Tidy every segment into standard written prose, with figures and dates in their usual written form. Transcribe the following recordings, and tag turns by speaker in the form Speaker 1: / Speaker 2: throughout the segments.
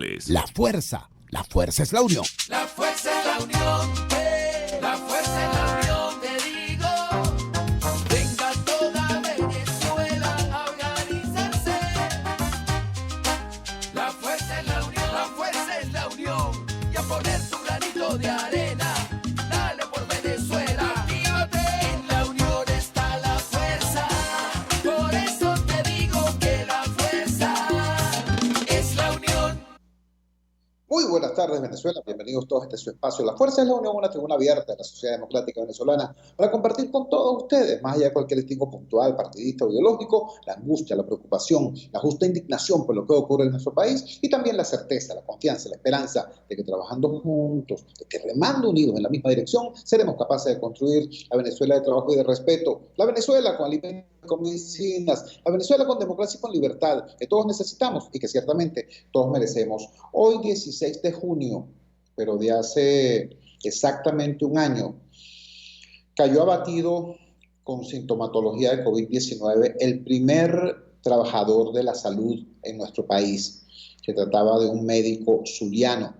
Speaker 1: La fuerza es la unión.
Speaker 2: La fuerza es la unión. La fuerza es la unión, te digo. Venga toda Venezuela a organizarse. La fuerza es la unión. La fuerza es la unión. Y a poner tu granito de arena. Dale por Venezuela. Actívate. En la unión está la fuerza. Por eso te digo que la fuerza es la unión.
Speaker 3: Muy buenas tardes, Venezuela. Bienvenidos todos a este su espacio. La Fuerza es la Unión, una tribuna abierta de la sociedad democrática venezolana para compartir con todos ustedes, más allá de cualquier distingo puntual, partidista o ideológico, la angustia, la preocupación, la justa indignación por lo que ocurre en nuestro país y también la certeza, la confianza, la esperanza de que trabajando juntos, de que remando unidos en la misma dirección, seremos capaces de construir la Venezuela de trabajo y de respeto, la Venezuela con alimentos, con medicinas, la Venezuela con democracia y con libertad, que todos necesitamos y que ciertamente todos merecemos. Hoy 16 de junio, pero de hace exactamente un año, cayó abatido con sintomatología de COVID-19 el primer trabajador de la salud en nuestro país. Se trataba de un médico zuliano.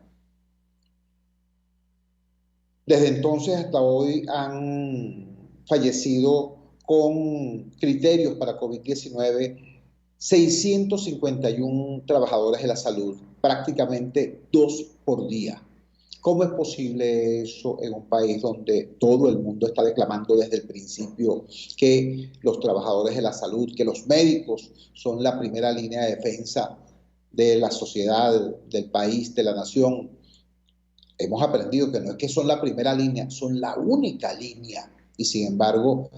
Speaker 3: Desde entonces hasta hoy han fallecido con criterios para COVID-19 651 trabajadores de la salud, prácticamente 2 por día. ¿Cómo es posible eso en un país donde todo el mundo está declamando desde el principio que los trabajadores de la salud, que los médicos son la primera línea de defensa de la sociedad, del país, de la nación? Hemos aprendido que no es que son la primera línea, son la única línea. Y sin embargo,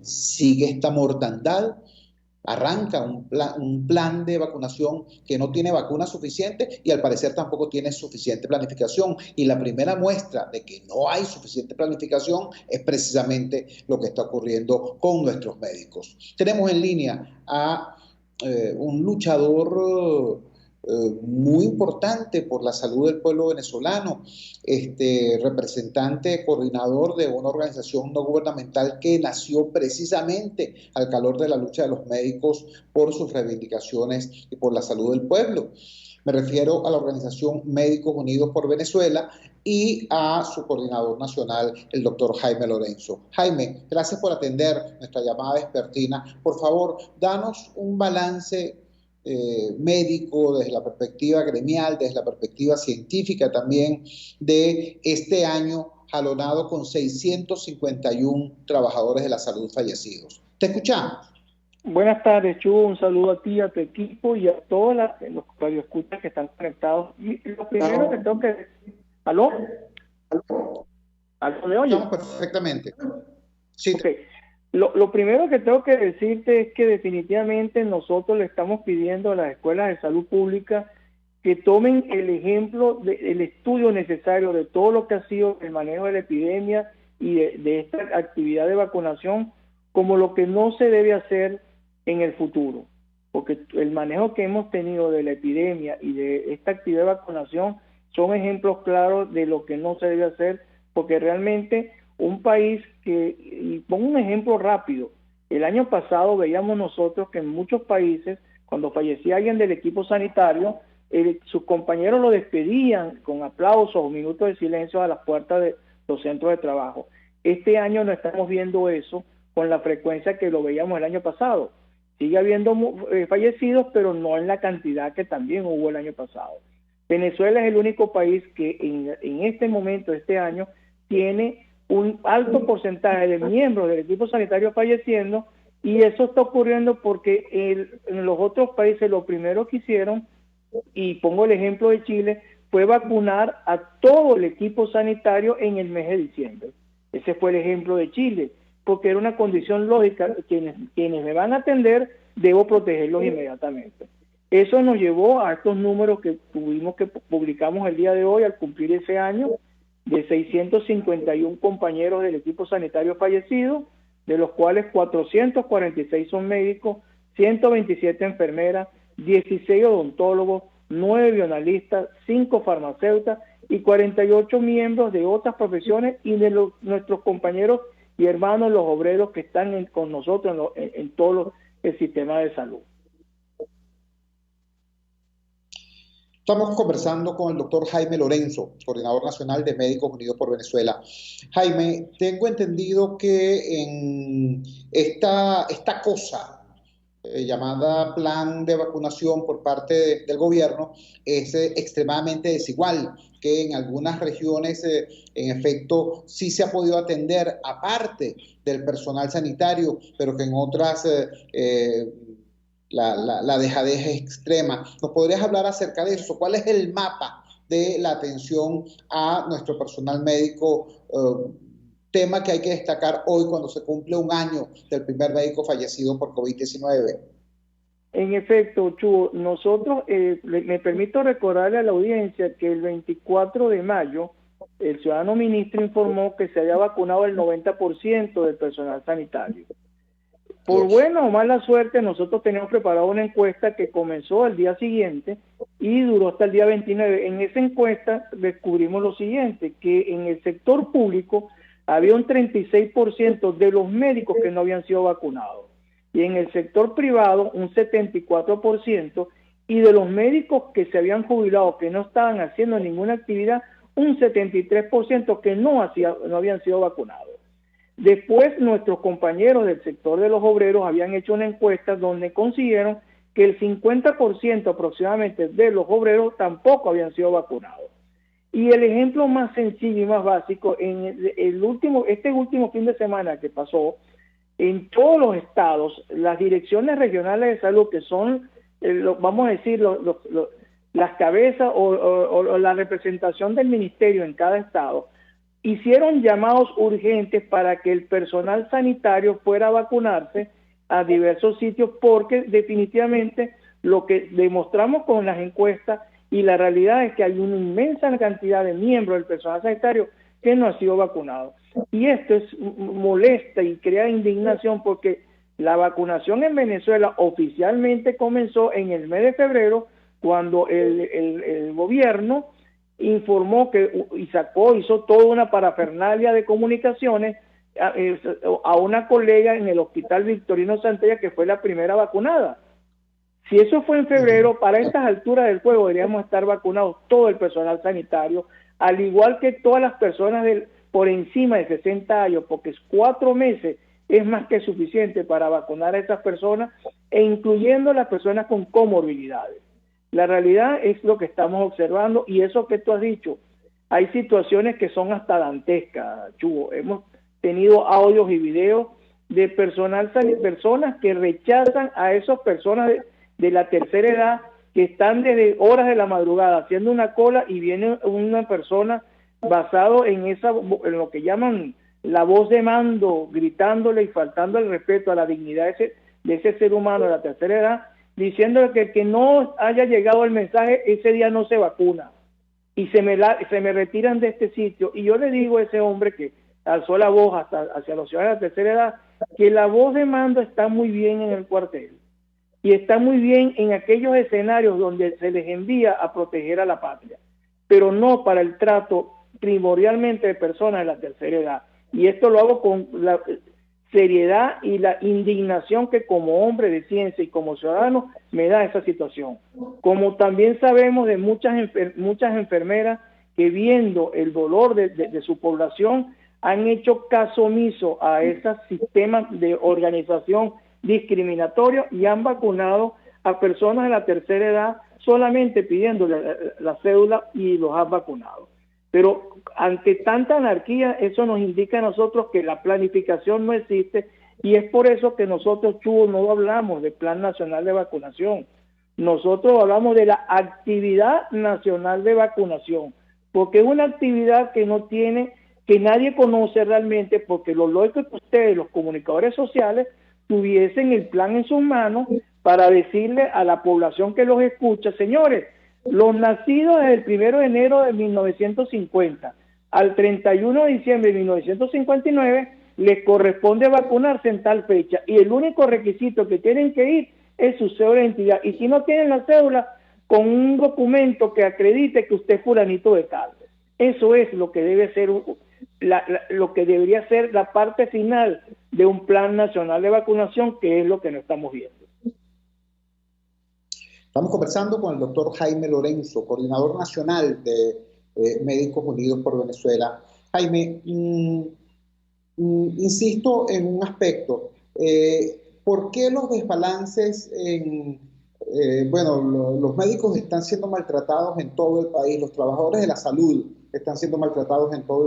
Speaker 3: sigue esta mortandad. Arranca un plan de vacunación que no tiene vacunas suficientes y al parecer tampoco tiene suficiente planificación. Y la primera muestra de que no hay suficiente planificación es precisamente lo que está ocurriendo con nuestros médicos. Tenemos en línea a un luchador muy importante por la salud del pueblo venezolano, representante, coordinador de una organización no gubernamental que nació precisamente al calor de la lucha de los médicos por sus reivindicaciones y por la salud del pueblo. Me refiero a la organización Médicos Unidos por Venezuela y a su coordinador nacional, el doctor Jaime Lorenzo. Jaime, gracias por atender nuestra llamada vespertina. Por favor, danos un balance médico, desde la perspectiva gremial, desde la perspectiva científica también, de este año jalonado con 651 trabajadores de la salud fallecidos. Te escuchamos.
Speaker 4: Buenas tardes, Chu. Un saludo a ti, a tu equipo y a todos los radioescuchas que están conectados. Y lo primero que tengo que decir... ¿Aló? ¿Aló, me oyes?
Speaker 3: Estamos perfectamente. Sí.
Speaker 4: Okay. Lo primero que tengo que decirte es que definitivamente nosotros le estamos pidiendo a las escuelas de salud pública que tomen el ejemplo del estudio necesario de todo lo que ha sido el manejo de la epidemia y de esta actividad de vacunación como lo que no se debe hacer en el futuro. Porque el manejo que hemos tenido de la epidemia y de esta actividad de vacunación son ejemplos claros de lo que no se debe hacer, porque realmente un país que, y pongo un ejemplo rápido, el año pasado veíamos nosotros que en muchos países, cuando fallecía alguien del equipo sanitario, sus compañeros lo despedían con aplausos o minutos de silencio a las puertas de los centros de trabajo. Este año no estamos viendo eso con la frecuencia que lo veíamos el año pasado. Sigue habiendo fallecidos, pero no en la cantidad que también hubo el año pasado. Venezuela es el único país que en este momento, este año, tiene un alto porcentaje de miembros del equipo sanitario falleciendo, y eso está ocurriendo porque en los otros países lo primero que hicieron, y pongo el ejemplo de Chile, fue vacunar a todo el equipo sanitario en el mes de diciembre. Ese fue el ejemplo de Chile, porque era una condición lógica, quienes me van a atender, debo protegerlos inmediatamente. Eso nos llevó a estos números que publicamos el día de hoy al cumplir ese año, de 651 compañeros del equipo sanitario fallecidos, de los cuales 446 son médicos, 127 enfermeras, 16 odontólogos, 9 bioanalistas, 5 farmacéuticas y 48 miembros de otras profesiones y de nuestros compañeros y hermanos, los obreros que están con nosotros en todo el sistema de salud.
Speaker 3: Estamos conversando con el doctor Jaime Lorenzo, coordinador nacional de Médicos Unidos por Venezuela. Jaime, tengo entendido que en esta cosa llamada plan de vacunación por parte del gobierno es extremadamente desigual, que en algunas regiones en efecto sí se ha podido atender aparte del personal sanitario, pero que en otras la dejadez es extrema. ¿Nos podrías hablar acerca de eso? ¿Cuál es el mapa de la atención a nuestro personal médico? Tema que hay que destacar hoy cuando se cumple un año del primer médico fallecido por COVID-19.
Speaker 4: En efecto, Chugo, nosotros, me permito recordarle a la audiencia que el 24 de mayo el ciudadano ministro informó que se había vacunado el 90% del personal sanitario. Por buena o mala suerte, nosotros teníamos preparado una encuesta que comenzó el día siguiente y duró hasta el día 29. En esa encuesta descubrimos lo siguiente, que en el sector público había un 36% de los médicos que no habían sido vacunados, y en el sector privado un 74%, y de los médicos que se habían jubilado, que no estaban haciendo ninguna actividad, un 73% que no habían sido vacunados. Después, nuestros compañeros del sector de los obreros habían hecho una encuesta donde consiguieron que el 50% aproximadamente de los obreros tampoco habían sido vacunados. Y el ejemplo más sencillo y más básico, en este último fin de semana que pasó, en todos los estados, las direcciones regionales de salud, que son, vamos a decir, las cabezas o la representación del ministerio en cada estado, hicieron llamados urgentes para que el personal sanitario fuera a vacunarse a diversos sitios, porque definitivamente lo que demostramos con las encuestas y la realidad es que hay una inmensa cantidad de miembros del personal sanitario que no ha sido vacunado. Y esto es molesta y crea indignación, porque la vacunación en Venezuela oficialmente comenzó en el mes de febrero, cuando el gobierno informó hizo toda una parafernalia de comunicaciones a una colega en el Hospital Victorino Santella, que fue la primera vacunada. Si eso fue en febrero, para estas alturas del juego deberíamos estar vacunados todo el personal sanitario, al igual que todas las personas por encima de 60 años, porque 4 meses es más que suficiente para vacunar a esas personas, e incluyendo las personas con comorbilidades. La realidad es lo que estamos observando, y eso que tú has dicho, hay situaciones que son hasta dantescas, Chugo. Hemos tenido audios y videos de personas que rechazan a esas personas de la tercera edad, que están desde horas de la madrugada haciendo una cola, y viene una persona basado en lo que llaman la voz de mando, gritándole y faltando el respeto a la dignidad de ese ser humano de la tercera edad, diciéndole que el que no haya llegado el mensaje ese día no se vacuna, y se me retiran de este sitio. Y yo le digo a ese hombre que alzó la voz hacia los ciudadanos de la tercera edad, que la voz de mando está muy bien en el cuartel, y está muy bien en aquellos escenarios donde se les envía a proteger a la patria, pero no para el trato primordialmente de personas de la tercera edad. Y esto lo hago con la seriedad y la indignación que como hombre de ciencia y como ciudadano me da esa situación. Como también sabemos de muchas enfermeras que, viendo el dolor de su población, han hecho caso omiso a esos sistemas de organización discriminatorio y han vacunado a personas de la tercera edad solamente pidiéndole la cédula, y los han vacunado. Pero ante tanta anarquía, eso nos indica a nosotros que la planificación no existe, y es por eso que nosotros, Chugo, no hablamos de Plan Nacional de Vacunación. Nosotros hablamos de la Actividad Nacional de Vacunación, porque es una actividad que nadie conoce realmente, porque lo lógico es que ustedes, los comunicadores sociales, tuviesen el plan en sus manos para decirle a la población que los escucha: señores, los nacidos desde el 1 de enero de 1950 al 31 de diciembre de 1959 les corresponde vacunarse en tal fecha, y el único requisito que tienen que ir es su cédula de identidad, y si no tienen la cédula, con un documento que acredite que usted es fulanito de tal. Eso es lo que debe ser lo que debería ser la parte final de un plan nacional de vacunación, que es lo que no estamos viendo.
Speaker 3: Estamos conversando con el doctor Jaime Lorenzo, coordinador nacional de Médicos Unidos por Venezuela. Jaime, insisto en un aspecto. ¿Por qué los desbalances los médicos están siendo maltratados en todo el país, los trabajadores de la salud están siendo maltratados en todo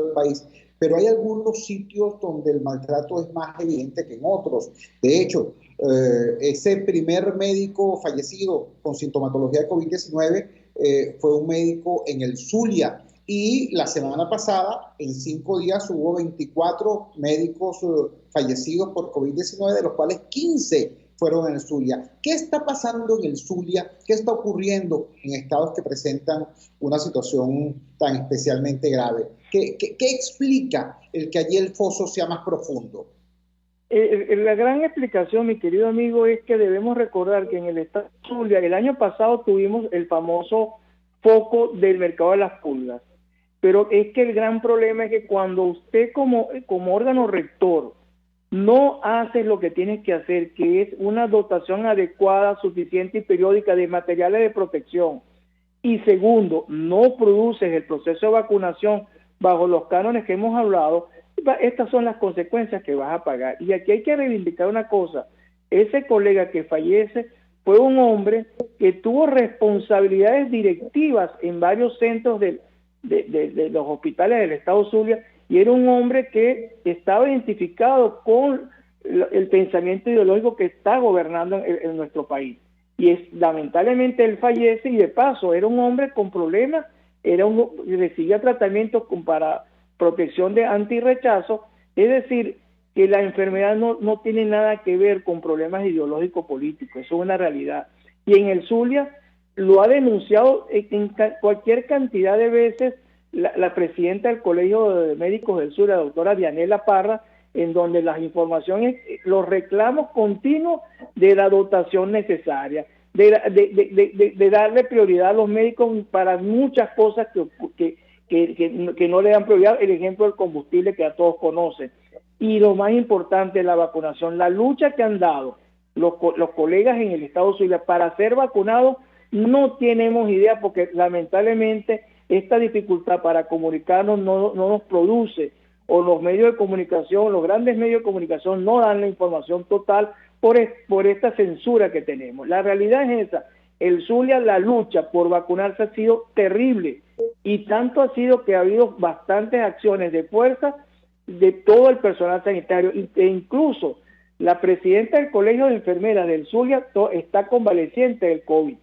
Speaker 3: el país, pero hay algunos sitios donde el maltrato es más evidente que en otros? De hecho, ese primer médico fallecido con sintomatología de COVID-19 fue un médico en el Zulia, y la semana pasada, en 5 días, hubo 24 médicos fallecidos por COVID-19, de los cuales 15 fueron en el Zulia. ¿Qué está pasando en el Zulia? ¿Qué está ocurriendo en estados que presentan una situación tan especialmente grave? ¿Qué explica el que allí el foso sea más profundo?
Speaker 4: La gran explicación, mi querido amigo, es que debemos recordar que en el estado de Zulia, el año pasado tuvimos el famoso foco del mercado de las pulgas. Pero es que el gran problema es que cuando usted como órgano rector no hace lo que tienes que hacer, que es una dotación adecuada, suficiente y periódica de materiales de protección, y segundo, no produces el proceso de vacunación bajo los cánones que hemos hablado, estas son las consecuencias que vas a pagar. Y aquí hay que reivindicar una cosa: ese colega que fallece fue un hombre que tuvo responsabilidades directivas en varios centros de los hospitales del estado Zulia, y era un hombre que estaba identificado con el pensamiento ideológico que está gobernando en nuestro país. Y lamentablemente él fallece, y de paso era un hombre con problemas, recibía tratamientos para protección de antirrechazo. Es decir, que la enfermedad no tiene nada que ver con problemas ideológicos políticos, eso es una realidad. Y en el Zulia lo ha denunciado en cualquier cantidad de veces la presidenta del Colegio de Médicos del Sur, la doctora Dianela Parra, en donde las informaciones, los reclamos continuos de la dotación necesaria, de darle prioridad a los médicos para muchas cosas que no le dan prioridad. El ejemplo del combustible, que a todos conocen. Y lo más importante, la vacunación, la lucha que han dado los colegas en el estado Zulia para ser vacunados. No tenemos idea, porque lamentablemente esta dificultad para comunicarnos no nos produce, o los medios de comunicación, los grandes medios de comunicación no dan la información total por esta censura que tenemos. La realidad es esa. El Zulia, la lucha por vacunarse ha sido terrible, y tanto ha sido que ha habido bastantes acciones de fuerza de todo el personal sanitario, e incluso la presidenta del Colegio de Enfermeras del Zulia está convaleciente del COVID,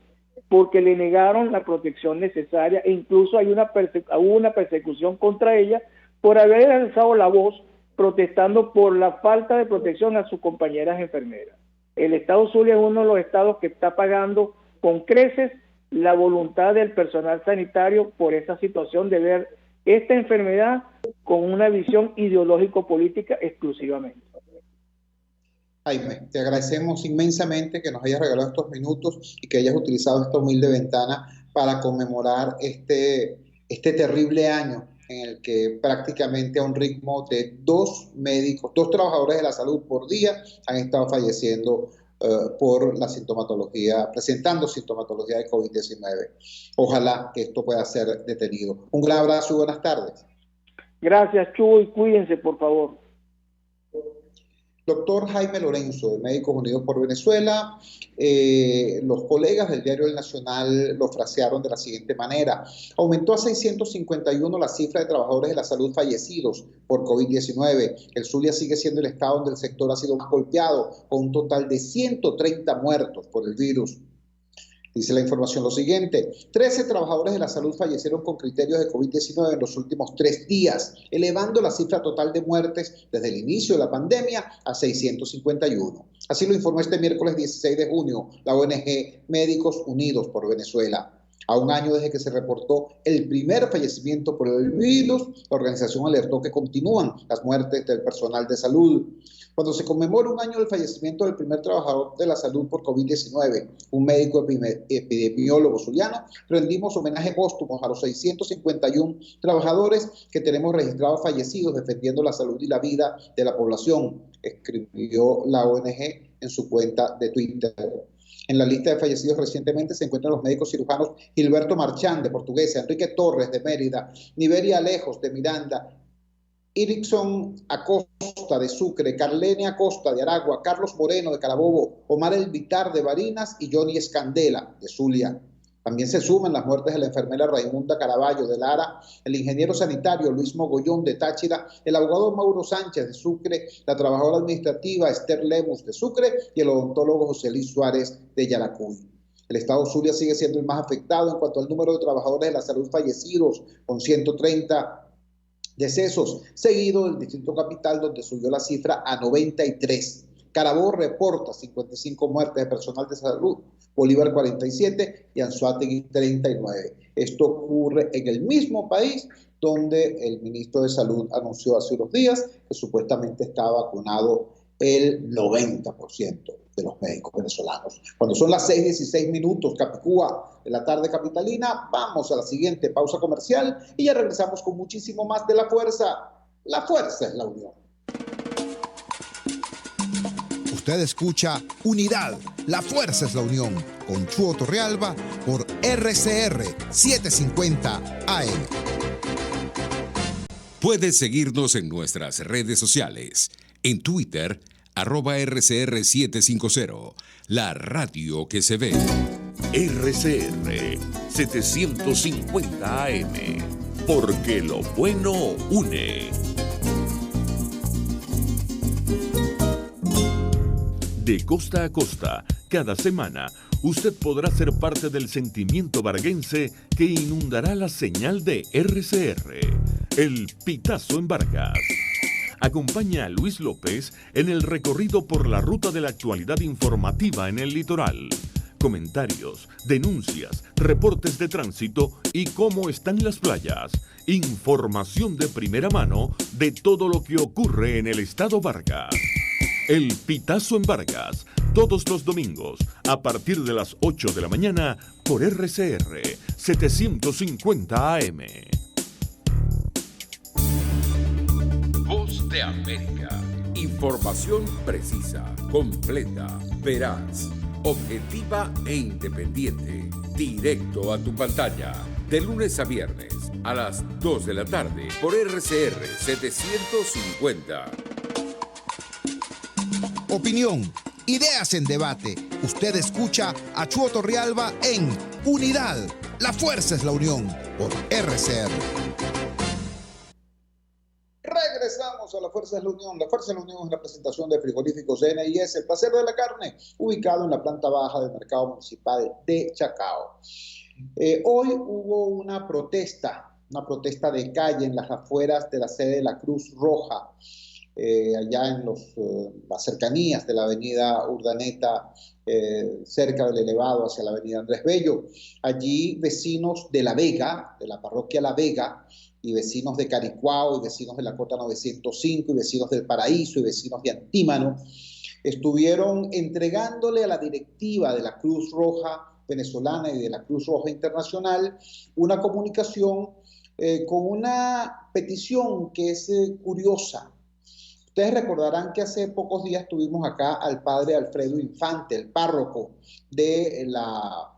Speaker 4: porque le negaron la protección necesaria, e incluso hubo una persecución contra ella por haber alzado la voz protestando por la falta de protección a sus compañeras enfermeras. El estado Zulia es uno de los estados que está pagando con creces la voluntad del personal sanitario por esa situación de ver esta enfermedad con una visión ideológico-política exclusivamente.
Speaker 3: Jaime, te agradecemos inmensamente que nos hayas regalado estos minutos y que hayas utilizado esta humilde ventana para conmemorar este terrible año en el que prácticamente a un ritmo de 2 trabajadores de la salud por día han estado falleciendo por la sintomatología, presentando sintomatología de COVID-19. Ojalá que esto pueda ser detenido. Un gran abrazo y buenas tardes.
Speaker 4: Gracias, Chuy, y cuídense, por favor.
Speaker 3: Doctor Jaime Lorenzo, de Médicos Unidos por Venezuela. Los colegas del diario El Nacional lo frasearon de la siguiente manera: aumentó a 651 la cifra de trabajadores de la salud fallecidos por COVID-19. El Zulia sigue siendo el estado donde el sector ha sido más golpeado, con un total de 130 muertos por el virus. Dice la información lo siguiente: 13 trabajadores de la salud fallecieron con criterios de COVID-19 en los últimos 3 días, elevando la cifra total de muertes desde el inicio de la pandemia a 651. Así lo informó este miércoles 16 de junio la ONG Médicos Unidos por Venezuela. A un año desde que se reportó el primer fallecimiento por el virus, la organización alertó que continúan las muertes del personal de salud. Cuando se conmemora un año del fallecimiento del primer trabajador de la salud por COVID-19, un médico epidemiólogo zuliano, rendimos homenaje póstumo a los 651 trabajadores que tenemos registrados fallecidos defendiendo la salud y la vida de la población, escribió la ONG en su cuenta de Twitter. En la lista de fallecidos recientemente se encuentran los médicos cirujanos Gilberto Marchán, de Portuguesa, Enrique Torres, de Mérida, Niveria Alejos, de Miranda, Irickson Acosta, de Sucre, Carlene Acosta, de Aragua, Carlos Moreno, de Carabobo, Omar Elvitar, de Barinas y Johnny Escandela, de Zulia. También se suman las muertes de la enfermera Raimunda Caraballo, de Lara, el ingeniero sanitario Luis Mogollón, de Táchira, el abogado Mauro Sánchez, de Sucre, la trabajadora administrativa Esther Lemus, de Sucre, y el odontólogo José Luis Suárez, de Yaracuy. El estado Zulia sigue siendo el más afectado en cuanto al número de trabajadores de la salud fallecidos, con 130 decesos, seguido del Distrito Capital, donde subió la cifra a 93. Carabobo reporta 55 muertes de personal de salud, Bolívar 47 y Anzoátegui 39. Esto ocurre en el mismo país donde el ministro de Salud anunció hace unos días que supuestamente está vacunado el 90% de los médicos venezolanos. Cuando son las 6:16 minutos, Capicúa, de la tarde capitalina, vamos a la siguiente pausa comercial y ya regresamos con muchísimo más de La Fuerza. La Fuerza es la unión.
Speaker 1: Usted escucha Unidad, la fuerza es la unión, con Chuo Torrealba por RCR 750 AM.
Speaker 5: Puedes seguirnos en nuestras redes sociales. En Twitter, @RCR750, la radio que se ve.
Speaker 6: RCR 750 AM, porque lo bueno une. De costa a costa, cada semana, usted podrá ser parte del sentimiento varguense que inundará la señal de RCR, el Pitazo en Vargas. Acompaña a Luis López en el recorrido por la ruta de la actualidad informativa en el litoral. Comentarios, denuncias, reportes de tránsito y cómo están las playas. Información de primera mano de todo lo que ocurre en el estado Vargas. El Pitazo en Vargas, todos los domingos, a partir de las 8 de la mañana, por RCR 750 AM.
Speaker 5: Voz de América. Información precisa, completa, veraz, objetiva e independiente. Directo a tu pantalla. De lunes a viernes, a las 2 de la tarde, por RCR 750.
Speaker 1: Opinión, ideas en debate. Usted escucha a Chuo Torrealba en Unidad, la fuerza es la unión, por RCR.
Speaker 3: Regresamos a La Fuerza de la Unión. La Fuerza de la Unión es una presentación de Frigoríficos NIS, el placer de la carne, ubicado en la planta baja del Mercado Municipal de Chacao. Hoy hubo una protesta de calle en las afueras de la sede de la Cruz Roja, allá en las cercanías de la avenida Urdaneta, cerca del elevado hacia la avenida Andrés Bello. Allí vecinos de La Vega, de la parroquia La Vega, y vecinos de Caricuao, y vecinos de la Cota 905, y vecinos del Paraíso, y vecinos de Antímano, estuvieron entregándole a la directiva de la Cruz Roja venezolana y de la Cruz Roja Internacional una comunicación con una petición que es curiosa. Ustedes recordarán que hace pocos días tuvimos acá al padre Alfredo Infante, el párroco de la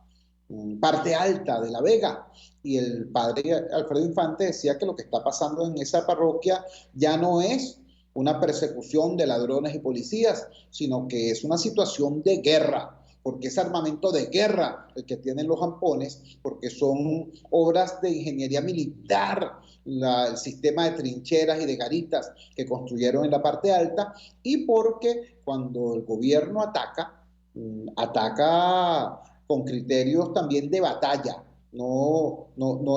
Speaker 3: parte alta de La Vega, y el padre Alfredo Infante decía que lo que está pasando en esa parroquia ya no es una persecución de ladrones y policías, sino que es una situación de guerra, porque es armamento de guerra el que tienen los ampones, porque son obras de ingeniería militar, el sistema de trincheras y de garitas que construyeron en la parte alta, y porque cuando el gobierno ataca con criterios también de batalla. No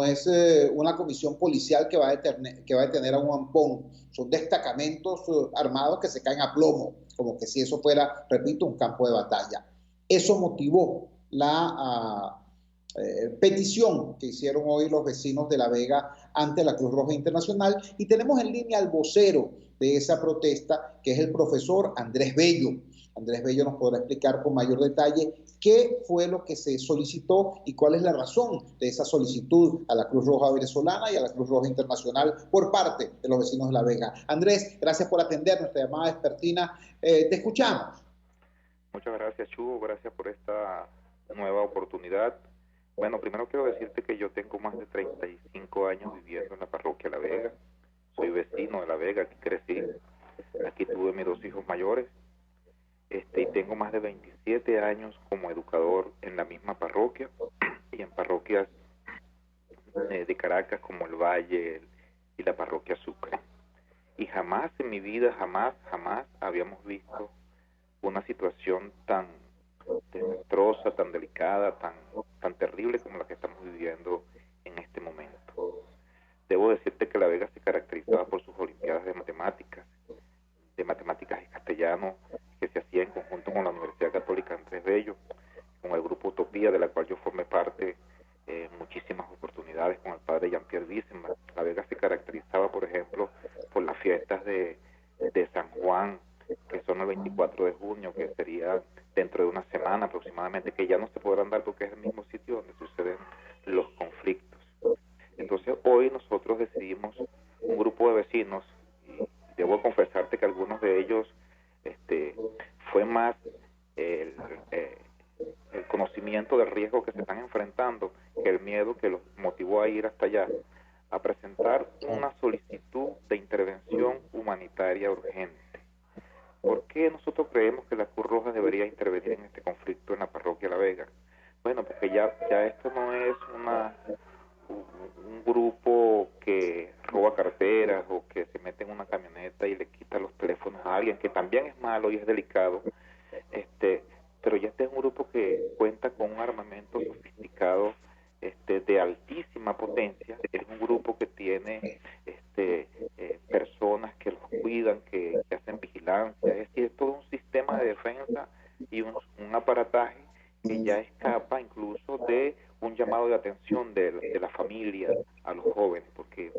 Speaker 3: es una comisión policial que va a detener a un ampón. Son destacamentos armados que se caen a plomo, como que si eso fuera, repito, un campo de batalla. Eso motivó la petición que hicieron hoy los vecinos de La Vega ante la Cruz Roja Internacional, y tenemos en línea al vocero de esa protesta, que es el profesor Andrés Bello. Andrés Bello nos podrá explicar con mayor detalle qué fue lo que se solicitó y cuál es la razón de esa solicitud a la Cruz Roja venezolana y a la Cruz Roja Internacional por parte de los vecinos de La Vega. Andrés, gracias por atender nuestra llamada vespertina. Te escuchamos.
Speaker 7: Muchas gracias, Chugo. Gracias por esta nueva oportunidad. Bueno, primero quiero decirte que yo tengo más de 35 años viviendo en la parroquia La Vega. Soy vecino de La Vega, aquí crecí. Aquí tuve mis 2 hijos mayores. Y tengo más de 27 años como educador en la misma parroquia y en parroquias de Caracas como el Valle y la parroquia Sucre. Y jamás en mi vida, jamás habíamos visto una situación tan desastrosa, tan delicada, tan terrible como la que estamos viviendo en este momento. Debo decirte que La Vega se caracterizaba por sus olimpiadas de matemáticas y castellano, que se hacía en conjunto con la Universidad Católica Andrés Bello, con el grupo Utopía, de la cual yo formé parte en muchísimas oportunidades con el padre Jean-Pierre Wissenbach. La Vega se caracterizaba, por ejemplo, por las fiestas de San Juan, que son el 24 de junio, que sería dentro de una semana aproximadamente, que ya no se podrán dar porque es el mismo sitio donde suceden los conflictos. Entonces hoy nosotros decidimos, un grupo de vecinos, y debo confesarte que algunos de ellos fue más el conocimiento del riesgo que se están enfrentando que el miedo que los motivó a ir hasta allá, a presentar una solicitud de intervención humanitaria urgente. ¿Por qué nosotros creemos que la Cruz Roja debería intervenir en este conflicto en la parroquia La Vega? Bueno, porque ya esto no es un grupo que roba carteras o que se mete en una camioneta y le quita los teléfonos a alguien, que también es malo y es delicado, pero ya este es un grupo que cuenta con un armamento sofisticado, de altísima potencia. Es un grupo que tiene personas que los cuidan, que hacen vigilancia, es decir, es todo un sistema de defensa y un aparataje que ya escapa incluso de un llamado de atención de la familia a los jóvenes, porque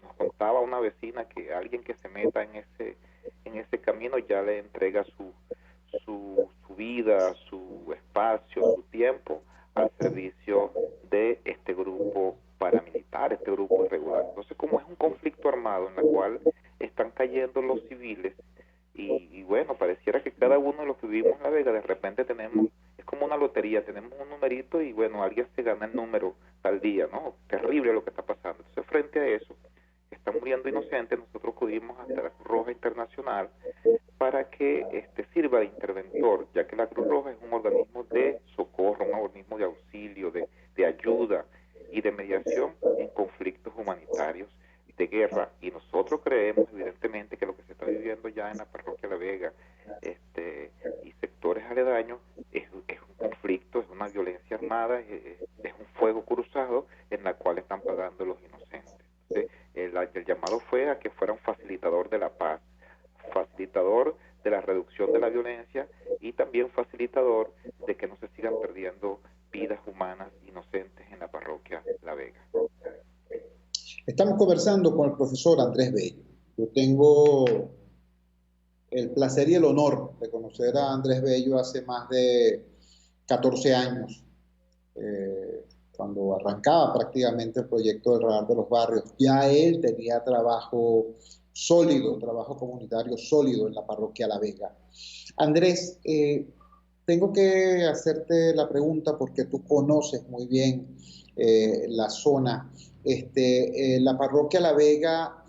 Speaker 7: nos contaba una vecina que alguien que se meta en ese camino ya le entrega su vida, su espacio, su tiempo al servicio de este grupo paramilitar, este grupo irregular. Entonces, como es un conflicto armado en el cual están cayendo los civiles, y bueno, pareciera que cada uno de los que vivimos en La Vega, de repente es como una lotería, tenemos un numerito y bueno, alguien se gana el número al día, ¿no? Terrible lo que está pasando. Entonces, frente a eso, que están muriendo inocentes, nosotros acudimos hasta la Cruz Roja Internacional para que sirva de interventor, ya que la Cruz Roja es un organismo de socorro, un organismo de auxilio, de ayuda y de mediación en conflictos humanitarios de guerra. Y nosotros creemos, evidentemente, que lo que se está viviendo ya en la parroquia La Vega y sectores aledaños es un conflicto, es una violencia armada, es un fuego cruzado en la cual están pagando los inocentes. Entonces, el llamado fue a que fuera un facilitador de la paz, facilitador de la reducción de la violencia y también facilitador de que no se sigan perdiendo vidas humanas inocentes en la parroquia La Vega.
Speaker 3: Estamos conversando con el profesor Andrés Bello. Yo tengo el placer y el honor de conocer a Andrés Bello hace más de 14 años, cuando arrancaba prácticamente el proyecto del Radar de los Barrios. Ya él tenía trabajo sólido, trabajo comunitario sólido en la parroquia La Vega. Andrés, tengo que hacerte la pregunta porque tú conoces muy bien la zona. La parroquia La Vega,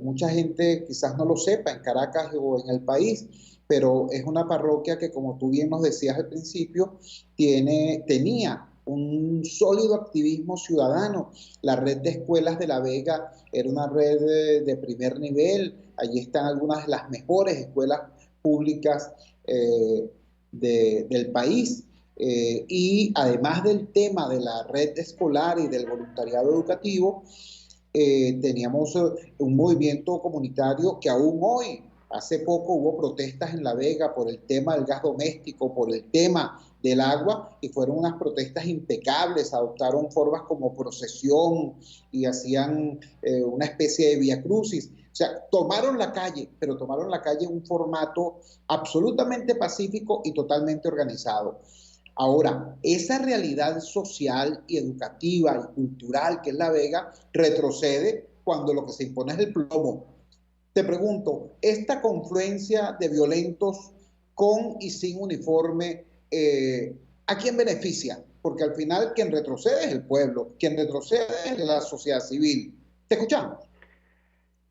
Speaker 3: mucha gente quizás no lo sepa en Caracas o en el país, pero es una parroquia que, como tú bien nos decías al principio, tenía un sólido activismo ciudadano. La red de escuelas de La Vega era una red de primer nivel. Allí están algunas de las mejores escuelas públicas del país. Y además del tema de la red escolar y del voluntariado educativo, teníamos un movimiento comunitario que aún hoy, hace poco hubo protestas en La Vega por el tema del gas doméstico, por el tema del agua, y fueron unas protestas impecables. Adoptaron formas como procesión y hacían una especie de vía crucis. O sea, tomaron la calle, pero tomaron la calle en un formato absolutamente pacífico y totalmente organizado. Ahora, esa realidad social y educativa y cultural que es La Vega retrocede cuando lo que se impone es el plomo. Te pregunto, ¿esta confluencia de violentos con y sin uniforme, ¿a quién beneficia? Porque al final quien retrocede es el pueblo, quien retrocede es la sociedad civil. ¿Te escuchamos?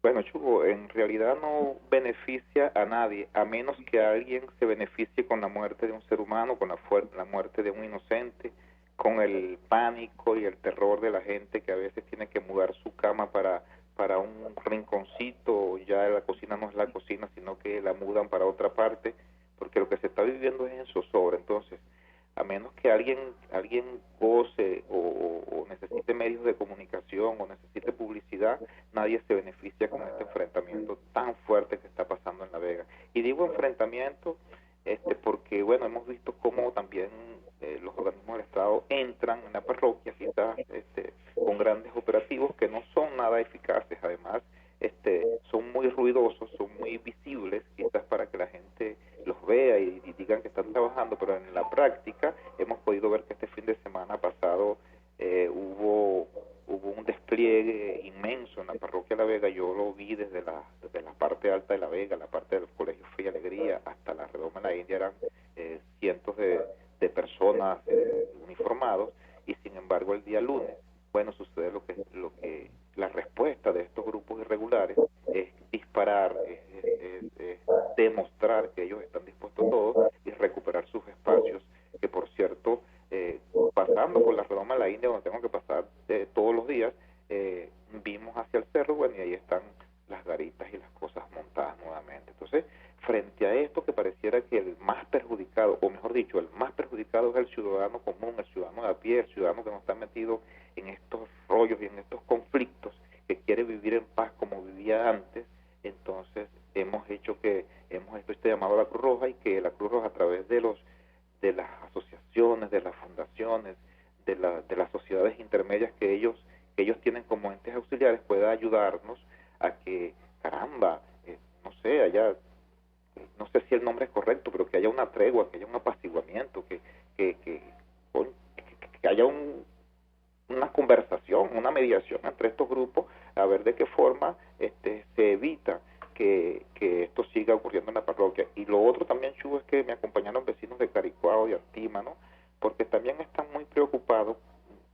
Speaker 7: Bueno, Chugo, en realidad no beneficia a nadie, a menos que alguien se beneficie con la muerte de un ser humano, con la muerte de un inocente, con el pánico y el terror de la gente que a veces tiene que mudar su cama para un rinconcito, ya la cocina no es la cocina, sino que la mudan para otra parte, porque lo que se está viviendo es en zozobra. Entonces, a menos que alguien goce o necesite medios de comunicación o necesite publicidad, nadie se beneficia con este enfrentamiento tan fuerte que está pasando en La Vega. Y digo enfrentamiento porque, bueno, hemos visto cómo también los organismos del Estado entran en la parroquia, quizás con grandes operativos que no son nada eficaces, además son muy ruidosos, son muy visibles, quizás para que la gente los vea y digan que están trabajando, pero en la práctica hemos podido ver que este fin de semana pasado hubo un despliegue inmenso en la parroquia de La Vega. Yo lo vi desde la parte alta de La Vega, la parte del Colegio Fe y Alegría, hasta la Redoma de la India. Eran cientos de personas uniformados, y sin embargo el día lunes, bueno, sucede lo que la respuesta de estos grupos irregulares es disparar, es demostrar que ellos están dispuestos a todo y recuperar sus espacios, que por cierto, pasando por la Redoma de la India, donde tengo que pasar todos los días, vimos hacia el cerro, bueno, y ahí están las garitas y las cosas montadas nuevamente. Entonces, frente a esto que pareciera que el más perjudicado, o mejor dicho, el más perjudicado es el ciudadano común, el ciudadano de a pie, el ciudadano que no está metido en estos rollos y en estos conflictos, que quiere vivir en paz como vivía antes. Entonces hemos hecho este llamado a la Cruz Roja, y que la Cruz Roja, a través de las asociaciones, de las fundaciones, de las sociedades intermedias que ellos tienen como entes auxiliares, pueda ayudarnos a que, caramba, no sé si el nombre es correcto, pero que haya una tregua, que haya un apaciguamiento, que haya una conversación, una mediación entre estos grupos, a ver de qué forma se evita que esto siga ocurriendo en la parroquia. Y lo otro también, Chugo, es que me acompañaron vecinos de Caricuao y Antímano, porque también están muy preocupados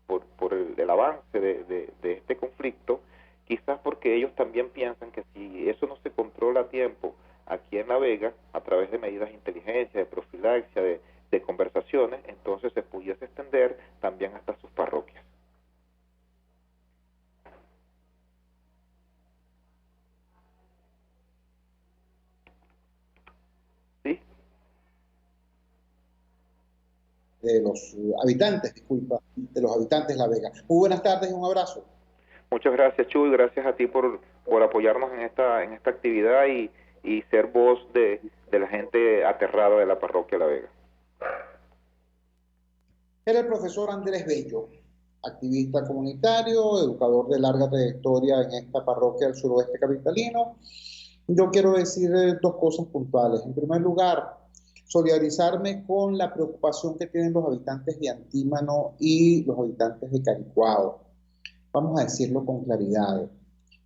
Speaker 7: por el avance de este conflicto, quizás porque ellos también piensan que si eso no se controla a tiempo aquí en La Vega, a través de medidas de inteligencia, de profilaxia, de conversaciones, entonces se pudiese extender también hasta sus parroquias. ¿Sí?
Speaker 3: De los habitantes de La Vega. Muy buenas tardes y un abrazo.
Speaker 7: Muchas gracias, Chuy, y gracias a ti por apoyarnos en esta actividad y ser voz de la gente aterrada de la parroquia La Vega.
Speaker 3: Era el profesor Andrés Bello, activista comunitario, educador de larga trayectoria en esta parroquia del suroeste capitalino. Yo quiero decir dos cosas puntuales. En primer lugar, solidarizarme con la preocupación que tienen los habitantes de Antímano y los habitantes de Caricuao. Vamos a decirlo con claridad.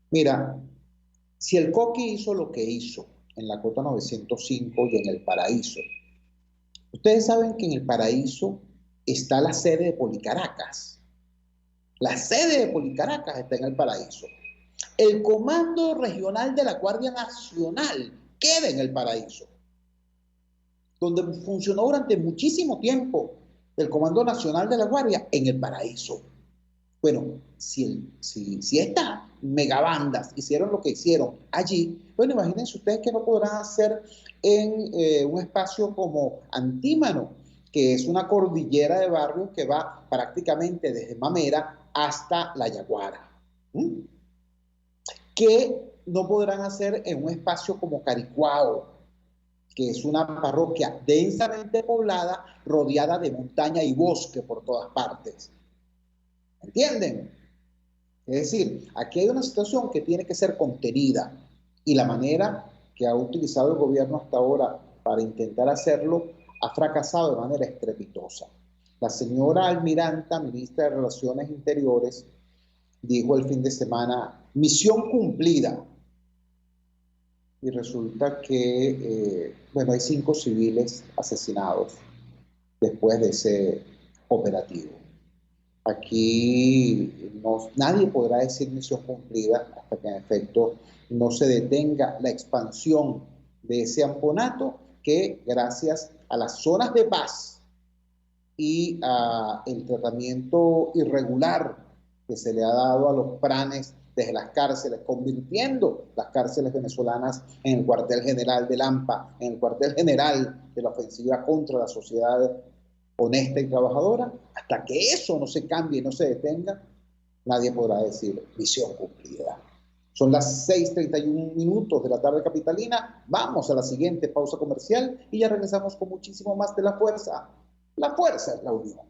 Speaker 3: Mira, si el Coqui hizo lo que hizo en la Cota 905 y en El Paraíso, ustedes saben que en El Paraíso está la sede de Policaracas. La sede de Policaracas está en El Paraíso. El Comando Regional de la Guardia Nacional queda en El Paraíso, donde funcionó durante muchísimo tiempo el Comando Nacional de la Guardia en El Paraíso. Bueno, si estas megabandas hicieron lo que hicieron allí, bueno, imagínense ustedes que no podrán hacer en un espacio como Antímano, que es una cordillera de barrios que va prácticamente desde Mamera hasta La Yaguara. ¿Qué no podrán hacer en un espacio como Caricuao, que es una parroquia densamente poblada, rodeada de montaña y bosque por todas partes? ¿Entienden? Es decir, aquí hay una situación que tiene que ser contenida, y la manera que ha utilizado el gobierno hasta ahora para intentar hacerlo ha fracasado de manera estrepitosa. La señora Almiranta, ministra de Relaciones Interiores, dijo el fin de semana: misión cumplida. y resulta que, hay 5 civiles asesinados después de ese operativo. Aquí nadie podrá decir misión cumplida hasta que en efecto no se detenga la expansión de ese amponato que, gracias a las zonas de paz y el tratamiento irregular que se le ha dado a los pranes desde las cárceles, convirtiendo las cárceles venezolanas en el cuartel general de Lampa, en el cuartel general de la ofensiva contra la sociedad honesta y trabajadora, hasta que eso no se cambie y no se detenga, nadie podrá decir misión cumplida. Son las 6:31 de la tarde capitalina. Vamos a la siguiente pausa comercial y ya regresamos con muchísimo más de La Fuerza. La fuerza es la unión.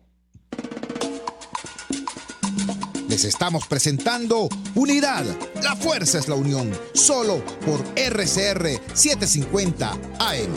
Speaker 1: Les estamos presentando Unidad. La fuerza es la unión. Solo por RCR 750 AM.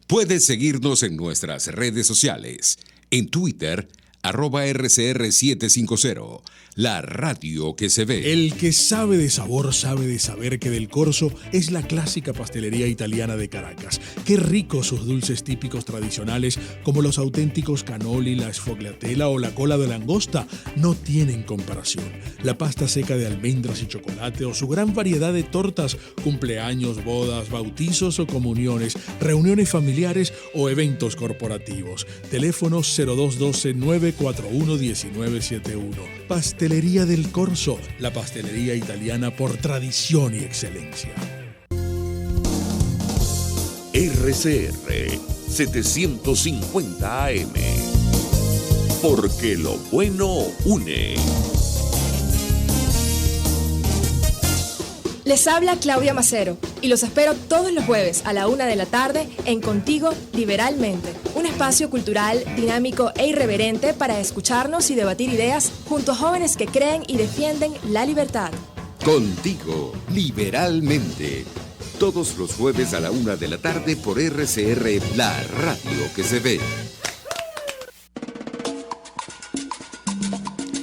Speaker 5: Puedes seguirnos en nuestras redes sociales. En Twitter, @RCR750. La radio que se ve.
Speaker 8: El que sabe de sabor sabe de saber que Del Corso es la clásica pastelería italiana de Caracas. Qué ricos sus dulces típicos tradicionales, como los auténticos cannoli, la sfogliatella o la cola de langosta, no tienen comparación. La pasta seca de almendras y chocolate o su gran variedad de tortas, cumpleaños, bodas, bautizos o comuniones, reuniones familiares o eventos corporativos. Teléfono 0212-941-1971. Pastelería Del Corso, la pastelería italiana por tradición y excelencia.
Speaker 6: RCR 750 AM. Porque lo bueno une.
Speaker 9: Les habla Claudia Macero y los espero todos los jueves a la 1 de la tarde en Contigo Liberalmente, un espacio cultural, dinámico e irreverente para escucharnos y debatir ideas junto a jóvenes que creen y defienden la libertad.
Speaker 5: Contigo, liberalmente. Todos los jueves a la 1 de la tarde por RCR, la radio que se ve.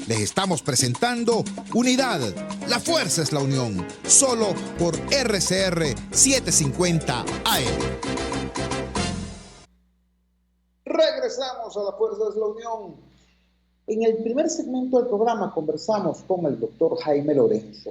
Speaker 1: Les estamos presentando Unidad. La fuerza es la unión. Solo por RCR 750 AM.
Speaker 3: Regresamos a La Fuerza es la Unión. En el primer segmento del programa conversamos con el doctor Jaime Lorenzo,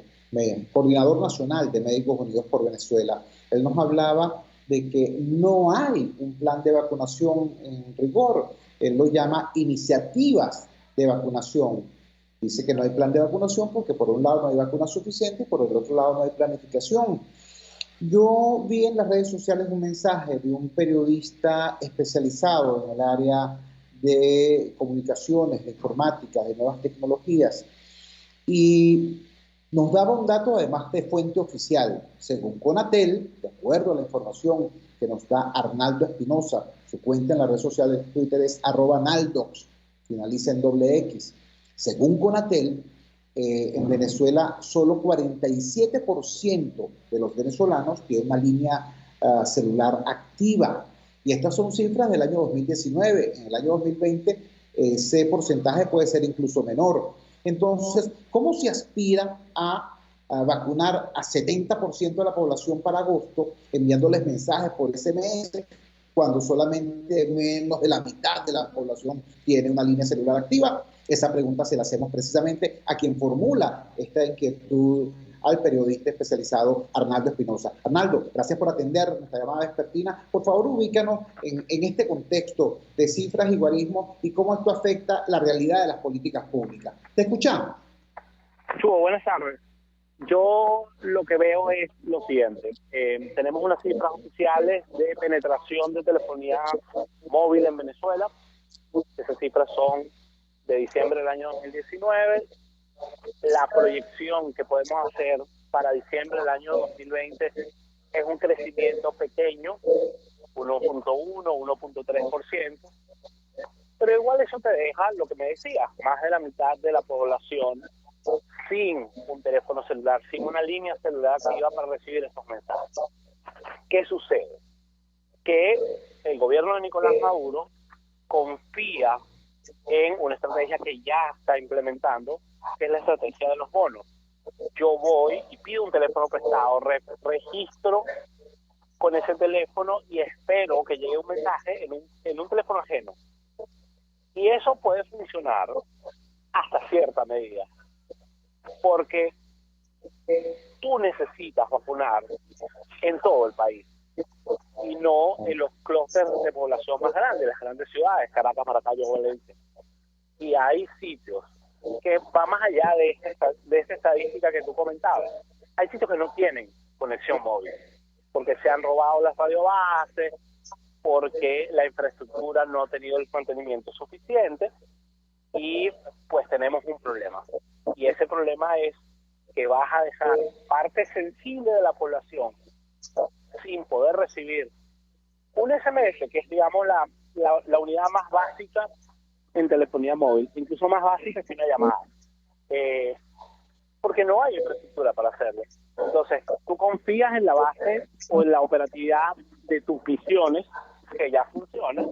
Speaker 3: coordinador nacional de Médicos Unidos por Venezuela. Él nos hablaba de que no hay un plan de vacunación en rigor. Él lo llama iniciativas de vacunación. Dice que no hay plan de vacunación porque por un lado no hay vacunas suficientes y por el otro lado no hay planificación. Yo vi en las redes sociales un mensaje de un periodista especializado en el área de comunicaciones, de informática, de nuevas tecnologías, y nos daba un dato además de fuente oficial. Según Conatel, de acuerdo a la información que nos da Arnaldo Espinosa, su cuenta en la red social de Twitter es @Naldox, finaliza en $X. Según Conatel, en Venezuela solo 47% de los venezolanos tienen una línea celular activa. Y estas son cifras del año 2019. En el año 2020 ese porcentaje puede ser incluso menor. Entonces, ¿cómo se aspira a vacunar a 70% de la población para agosto, enviándoles mensajes por SMS, cuando solamente menos de la mitad de la población tiene una línea celular activa? Esa pregunta se la hacemos precisamente a quien formula esta inquietud, al periodista especializado Arnaldo Espinosa. Arnaldo, gracias por atender nuestra llamada vespertina. Por favor, ubícanos en este contexto de cifras y guarismos y cómo esto afecta la realidad de las políticas públicas. Te escuchamos.
Speaker 10: Chugo, buenas tardes. Yo lo que veo es lo siguiente. Tenemos unas cifras oficiales de penetración de telefonía móvil en Venezuela. Esas cifras son de diciembre del año 2019. La proyección que podemos hacer para diciembre del año 2020 es un crecimiento pequeño, 1.1, 1.3%, pero igual eso te deja lo que me decías, más de la mitad de la población sin un teléfono celular, sin una línea celular activa para recibir esos mensajes. ¿Qué sucede? Que el gobierno de Nicolás Maduro confía en una estrategia que ya está implementando, que es la estrategia de los bonos. yo voy y pido un teléfono prestado, registro con ese teléfono y espero que llegue un mensaje en un teléfono ajeno. Y eso puede funcionar hasta cierta medida, porque tú necesitas vacunar en todo el país y no en los clústeres de población más grandes, las grandes ciudades, Caracas, Maracaibo, Valencia. Y hay sitios que va más allá de esta estadística que tú comentabas. Hay sitios que no tienen conexión móvil, porque se han robado las radiobases, porque la infraestructura no ha tenido el mantenimiento suficiente, y pues tenemos un problema. Y ese problema es que vas a dejar parte sensible de la población sin poder recibir un SMS, que es, digamos, la unidad más básica en telefonía móvil, incluso más básica que una llamada, porque no hay infraestructura para hacerlo. Entonces, tú confías en la base o en la operatividad de tus misiones, que ya funcionan,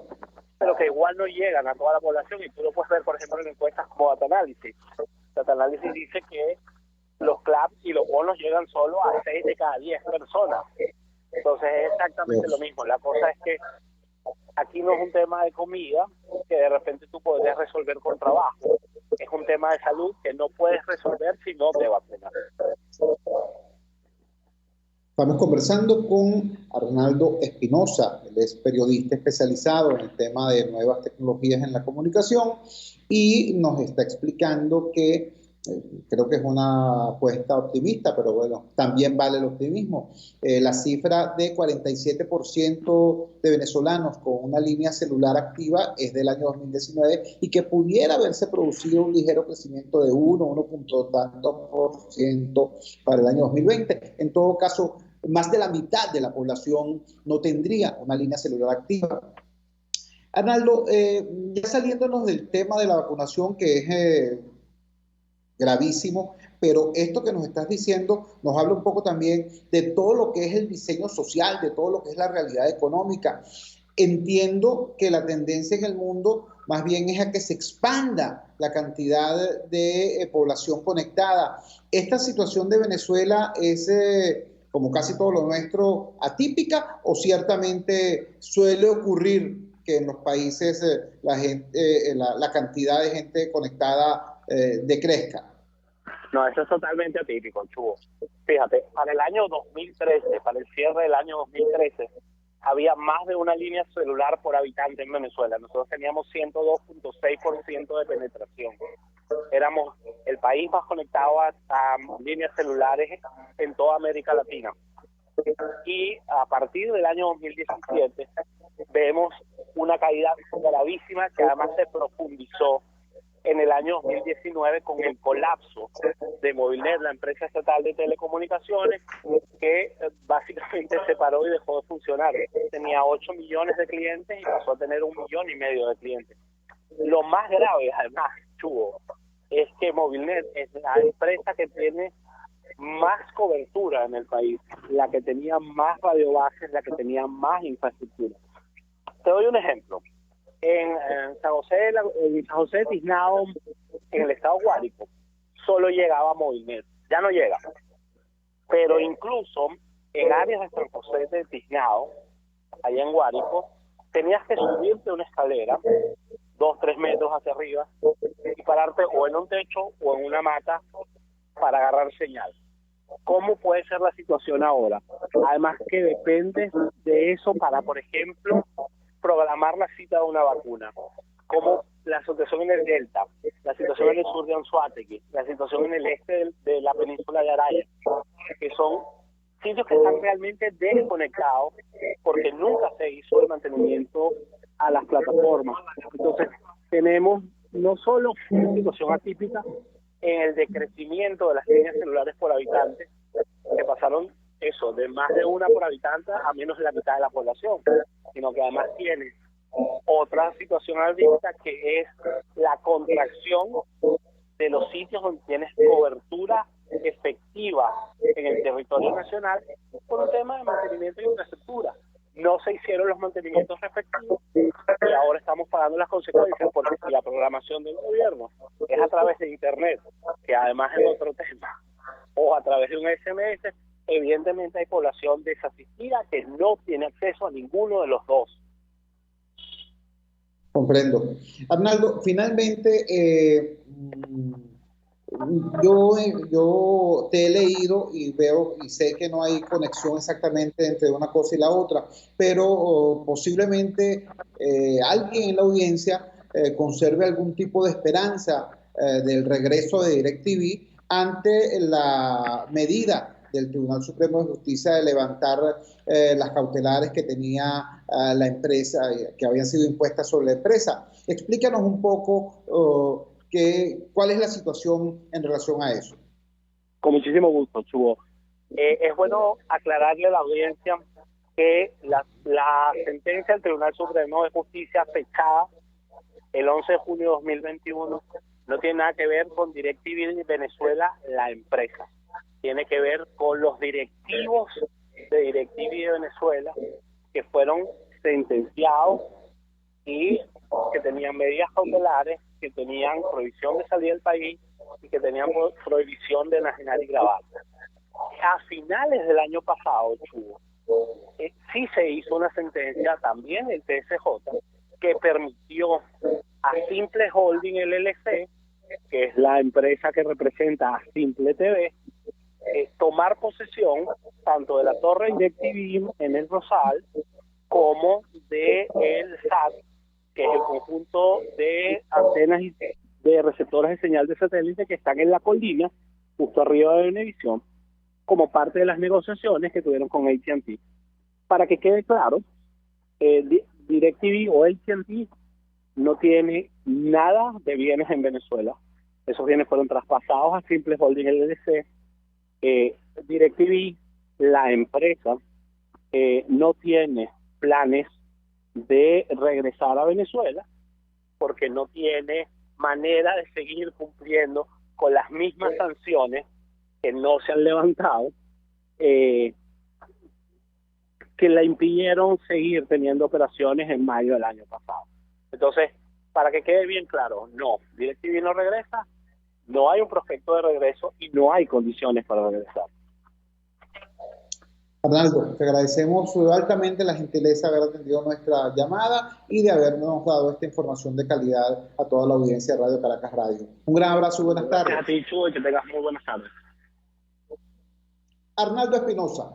Speaker 10: pero que igual no llegan a toda la población, y tú lo puedes ver, por ejemplo, en encuestas como Data Analysis. Data Analysis dice que los CLAPS y los bonos llegan solo a 6 de cada 10 personas. Entonces es exactamente lo mismo. La cosa es que aquí no es un tema de comida que de repente tú podrías resolver con trabajo. Es un tema de salud que no puedes resolver si no te vacunas.
Speaker 3: Estamos conversando con Arnaldo Espinosa, él es periodista especializado en el tema de nuevas tecnologías en la comunicación y nos está explicando que creo que es una apuesta optimista, pero bueno, también vale el optimismo. La cifra de 47% de venezolanos con una línea celular activa es del año 2019 y que pudiera haberse producido un ligero crecimiento de 1,2% para el año 2020. En todo caso, más de la mitad de la población no tendría una línea celular activa. Arnaldo, ya saliéndonos del tema de la vacunación, que es gravísimo, pero esto que nos estás diciendo nos habla un poco también de todo lo que es el diseño social, de todo lo que es la realidad económica. Entiendo que la tendencia en el mundo más bien es a que se expanda la cantidad de población conectada. ¿Esta situación de Venezuela es, como casi todo lo nuestro, atípica o ciertamente suele ocurrir que en los países la cantidad de gente conectada decrezca?
Speaker 10: No, eso es totalmente atípico, Chubo. Fíjate, para el año 2013, para el cierre del año 2013, había más de una línea celular por habitante en Venezuela. Nosotros teníamos 102.6% de penetración. Éramos el país más conectado a líneas celulares en toda América Latina. Y a partir del año 2017 vemos una caída gravísima que además se profundizó en el año 2019 con el colapso de Movilnet, la empresa estatal de telecomunicaciones, que básicamente se paró y dejó de funcionar. Tenía 8 millones de clientes y pasó a tener 1,5 millones de clientes. Lo más grave, además, Chubo, es que Movilnet es la empresa que tiene más cobertura en el país, la que tenía más radiobases, la que tenía más infraestructura. Te doy un ejemplo. En San José de Tiznado, en el estado Guárico, solo llegaba Movilnet, ya no llega. Pero incluso en áreas de San José de Tiznado, allá en Guárico, tenías que subirte una escalera 2-3 metros hacia arriba y pararte o en un techo o en una mata para agarrar señal. ¿Cómo puede ser la situación ahora? Además que depende de eso para, por ejemplo, programar la cita de una vacuna, como la situación en el Delta, la situación en el sur de Anzoátegui, la situación en el este de la península de Araya, que son sitios que están realmente desconectados porque nunca se hizo el mantenimiento a las plataformas. Entonces, tenemos no solo una situación atípica en el decrecimiento de las líneas celulares por habitante, que pasaron eso, de más de una por habitante a menos de la mitad de la población, sino que además tiene otra situación adicta, que es la contracción de los sitios donde tienes cobertura efectiva en el territorio nacional por un tema de mantenimiento de infraestructura. No se hicieron los mantenimientos respectivos y ahora estamos pagando las consecuencias, porque si la programación del gobierno es a través de Internet, que además es otro tema, o a través de un SMS, evidentemente hay población desasistida que no tiene acceso a ninguno de los dos.
Speaker 3: Comprendo. Arnaldo, finalmente, yo te he leído y veo y sé que no hay conexión exactamente entre una cosa y la otra, pero posiblemente alguien en la audiencia conserve algún tipo de esperanza del regreso de DirecTV ante la medida del Tribunal Supremo de Justicia de levantar las cautelares que tenía la empresa, que habían sido impuestas sobre la empresa. Explícanos un poco cuál es la situación en relación a eso.
Speaker 10: Con muchísimo gusto, Chubo. Es bueno aclararle a la audiencia que la sentencia del Tribunal Supremo de Justicia fechada el 11 de junio de 2021 no tiene nada que ver con DirecTV Venezuela, la empresa. Tiene que ver con los directivos de DirecTV de Venezuela que fueron sentenciados y que tenían medidas cautelares, que tenían prohibición de salir del país y que tenían prohibición de enajenar y grabar. A finales del año pasado, Chubo, sí se hizo una sentencia también el TSJ que permitió a Simple Holding LLC, que es la empresa que representa a Simple TV, tomar posesión tanto de la torre DirecTV en el Rosal como de el SAT, que es el conjunto de antenas y de receptores de señal de satélite que están en la colina, justo arriba de Venevisión, como parte de las negociaciones que tuvieron con AT&T. Para que quede claro, DirecTV o AT&T no tiene nada de bienes en Venezuela. Esos bienes fueron traspasados a Simple Holding LLC. DirecTV, la empresa, no tiene planes de regresar a Venezuela porque no tiene manera de seguir cumpliendo con las mismas sanciones que no se han levantado, que la impidieron seguir teniendo operaciones en mayo del año pasado. Entonces, para que quede bien claro, no, DirecTV no regresa, no hay un prospecto de regreso y no hay condiciones para regresar.
Speaker 3: Arnaldo, te agradecemos altamente la gentileza de haber atendido nuestra llamada y de habernos dado esta información de calidad a toda la audiencia de Radio Caracas Radio. Un gran abrazo y buenas tardes.
Speaker 10: Gracias a ti, Chuy, que tengas muy buenas tardes.
Speaker 3: Arnaldo Espinosa,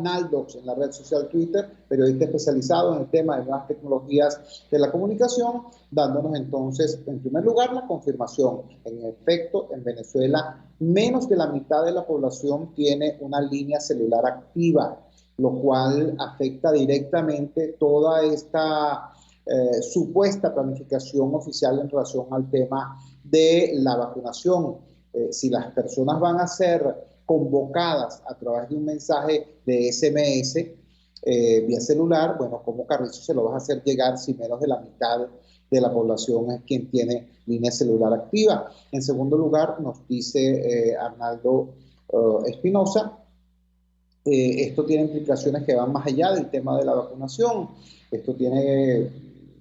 Speaker 3: @Naldox en la red social Twitter, periodista especializado en el tema de nuevas tecnologías de la comunicación, dándonos entonces, en primer lugar, la confirmación. En efecto, en Venezuela, menos de la mitad de la población tiene una línea celular activa, lo cual afecta directamente toda esta supuesta planificación oficial en relación al tema de la vacunación. Si las personas van a ser convocadas a través de un mensaje de SMS vía celular, bueno, ¿cómo carrizo se lo vas a hacer llegar si menos de la mitad de la población es quien tiene línea celular activa? En segundo lugar, nos dice Arnaldo Espinosa, esto tiene implicaciones que van más allá del tema de la vacunación. Esto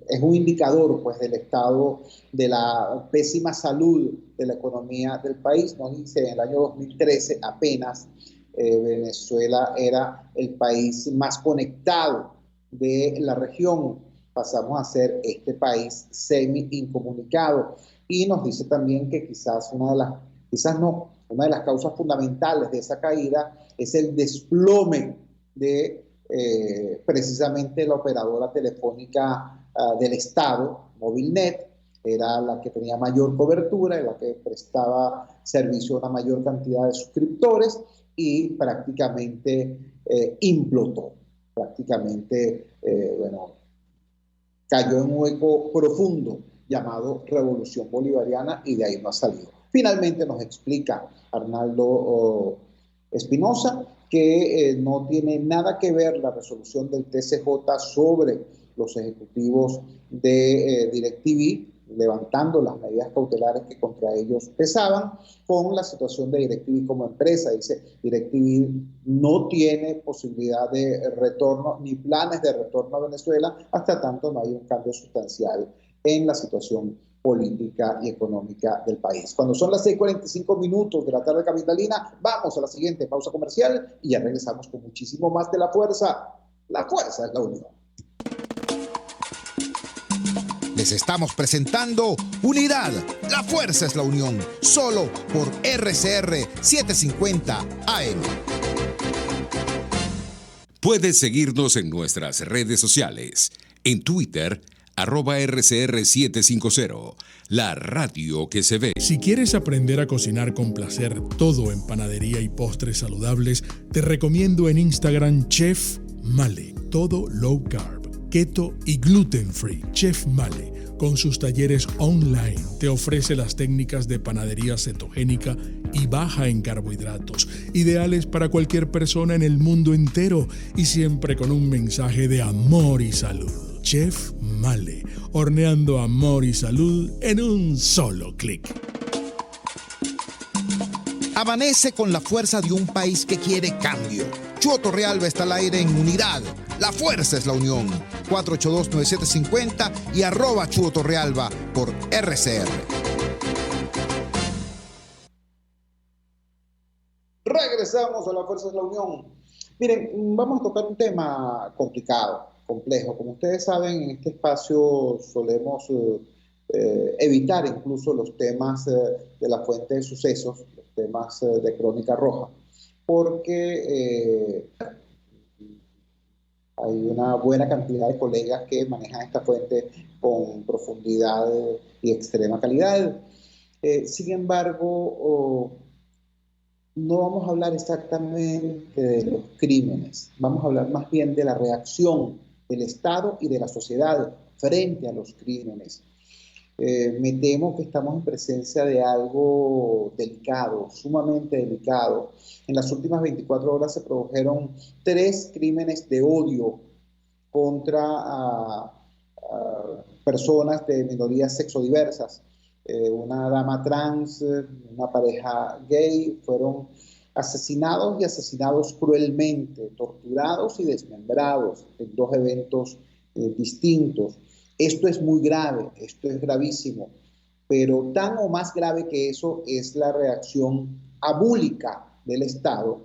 Speaker 3: es un indicador, pues, del estado de la pésima salud de la economía del país. Nos dice, en el año 2013 apenas Venezuela era el país más conectado de la región. Pasamos a ser este país semi-incomunicado. Y nos dice también que quizás una de las causas fundamentales de esa caída es el desplome de precisamente la operadora telefónica del Estado, Movilnet. Era la que tenía mayor cobertura, la que prestaba servicio a una mayor cantidad de suscriptores y prácticamente implotó. Prácticamente, cayó en un hueco profundo llamado Revolución Bolivariana y de ahí no ha salido. Finalmente nos explica Arnaldo Espinosa que no tiene nada que ver la resolución del TCJ sobre los ejecutivos de DirecTV, levantando las medidas cautelares que contra ellos pesaban, con la situación de DirecTV como empresa. Dice, DirecTV no tiene posibilidad de retorno ni planes de retorno a Venezuela hasta tanto no hay un cambio sustancial en la situación política y económica del país. Cuando son las 6:45 de la tarde capitalina, vamos a la siguiente pausa comercial y ya regresamos con muchísimo más de La Fuerza. La fuerza es la unión.
Speaker 1: Les estamos presentando Unidad, la fuerza es la unión, solo por RCR 750 AM.
Speaker 5: Puedes seguirnos en nuestras redes sociales. En Twitter, @RCR750, la radio que se ve.
Speaker 8: Si quieres aprender a cocinar con placer todo en panadería y postres saludables, te recomiendo en Instagram Chef Male, todo low carb, keto y gluten free. Chef Male, con sus talleres online, te ofrece las técnicas de panadería cetogénica y baja en carbohidratos, ideales para cualquier persona en el mundo entero y siempre con un mensaje de amor y salud. Chef Male, horneando amor y salud en un solo clic.
Speaker 1: Amanece con la fuerza de un país que quiere cambio. Chuo Torrealba está al aire en Unidad. La fuerza es la unión. 482-9750 y @Chuo Torrealba por RCR.
Speaker 3: Regresamos a La Fuerza es la Unión. Miren, vamos a tocar un tema complicado, complejo. Como ustedes saben, en este espacio solemos evitar incluso los temas de la fuente de sucesos, los temas de crónica roja, porque hay una buena cantidad de colegas que manejan esta fuente con profundidad y extrema calidad. Sin embargo, no vamos a hablar exactamente de los crímenes, vamos a hablar más bien de la reacción del Estado y de la sociedad frente a los crímenes. Me temo que estamos en presencia de algo delicado, sumamente delicado. En las últimas 24 horas se produjeron 3 crímenes de odio contra personas de minorías sexodiversas. Una dama trans, una pareja gay, fueron asesinados y asesinados cruelmente, torturados y desmembrados en 2 eventos distintos. Esto es muy grave, esto es gravísimo, pero tan o más grave que eso es la reacción abúlica del Estado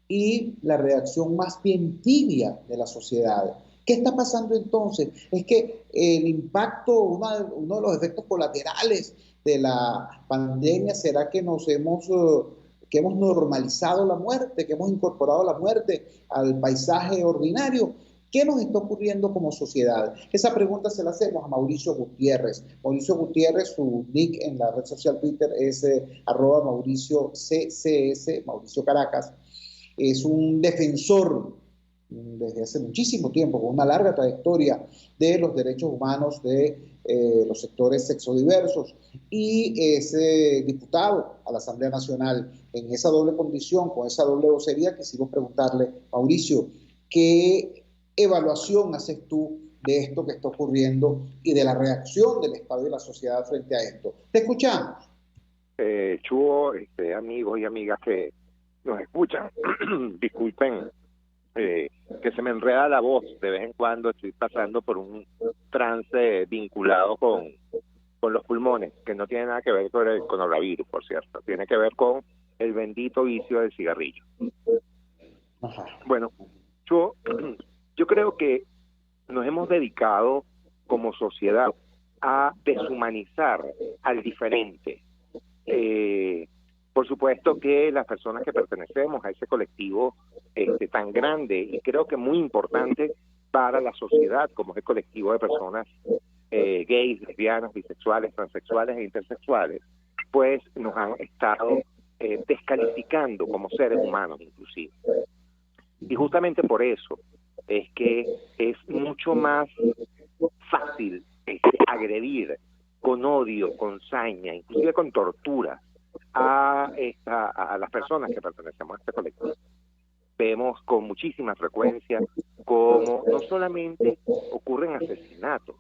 Speaker 3: y la reacción más bien tibia de la sociedad. ¿Qué está pasando entonces? Es que el impacto, uno de los efectos colaterales de la pandemia será que hemos normalizado la muerte, que hemos incorporado la muerte al paisaje ordinario. ¿Qué nos está ocurriendo como sociedad? Esa pregunta se la hacemos a Mauricio Gutiérrez. Mauricio Gutiérrez, su nick en la red social Twitter es @MauricioCCS, Mauricio Caracas. Es un defensor desde hace muchísimo tiempo, con una larga trayectoria de los derechos humanos de los sectores sexodiversos y es diputado a la Asamblea Nacional. En esa doble condición, con esa doble vocería, quisimos preguntarle, Mauricio, ¿qué evaluación haces tú de esto que está ocurriendo y de la reacción del Estado y de la sociedad frente a esto? Te escuchamos.
Speaker 11: Chuo, amigos y amigas que nos escuchan, disculpen que se me enreda la voz de vez en cuando. Estoy pasando por un trance vinculado con los pulmones, que no tiene nada que ver con el coronavirus, por cierto, tiene que ver con el bendito vicio del cigarrillo. Ajá. Bueno, yo creo que nos hemos dedicado como sociedad a deshumanizar al diferente. Por supuesto que las personas que pertenecemos a ese colectivo tan grande y creo que muy importante para la sociedad, como es el colectivo de personas gays, lesbianas, bisexuales, transexuales e intersexuales, pues nos han estado descalificando como seres humanos inclusive. Y justamente por eso es que es mucho más fácil agredir con odio, con saña, inclusive con tortura a las personas que pertenecemos a este colectivo. Vemos con muchísima frecuencia cómo no solamente ocurren asesinatos,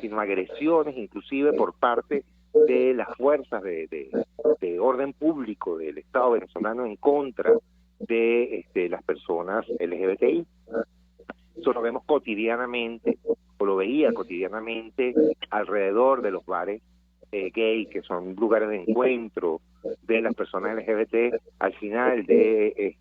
Speaker 11: sino agresiones inclusive por parte de las fuerzas de orden público del Estado venezolano en contra de las personas LGBTI. Eso lo vemos cotidianamente, o lo veía cotidianamente alrededor de los bares gay, que son lugares de encuentro de las personas LGBT, al final de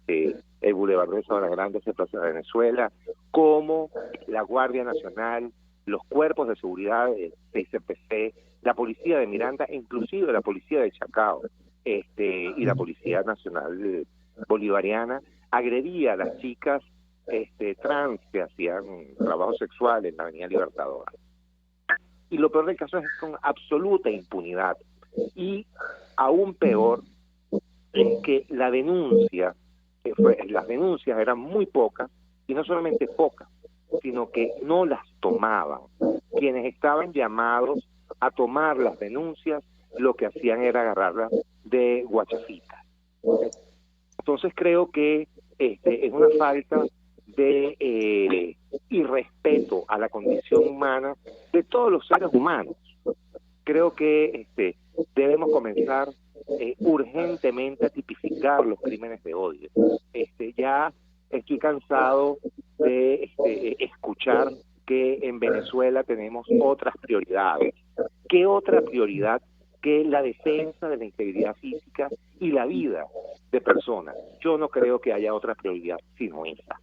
Speaker 11: el Boulevard de Sabana Grande hacia Plaza de Venezuela, como la Guardia Nacional, los cuerpos de seguridad de CPC, la policía de Miranda, inclusive la policía de Chacao, y la Policía Nacional Bolivariana, agredía a las chicas trans que hacían trabajo sexual en la Avenida Libertadora. Y lo peor del caso es con absoluta impunidad. Y aún peor es que la denuncia, las denuncias eran muy pocas, y no solamente pocas, sino que no las tomaban. Quienes estaban llamados a tomar las denuncias, lo que hacían era agarrarlas de guachafita. Entonces creo que es una falta de irrespeto a la condición humana de todos los seres humanos. Creo que debemos comenzar urgentemente a tipificar los crímenes de odio. Ya estoy cansado de escuchar que en Venezuela tenemos otras prioridades. ¿Qué otra prioridad que la defensa de la integridad física y la vida de personas? Yo no creo que haya otra prioridad sino esa.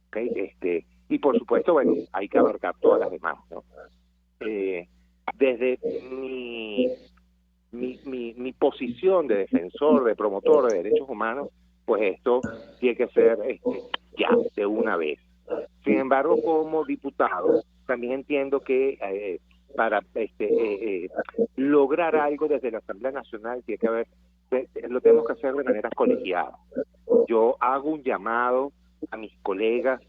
Speaker 11: ¿Okay? Y por supuesto, bueno, hay que abarcar todas las demás, ¿no? Desde mi posición de defensor, de promotor de derechos humanos, pues esto tiene que ser ya, de una vez. Sin embargo, como diputado, también entiendo que para lograr algo desde la Asamblea Nacional tiene que haber, lo tenemos que hacer de manera colegiada. Yo hago un llamado a mis colegas,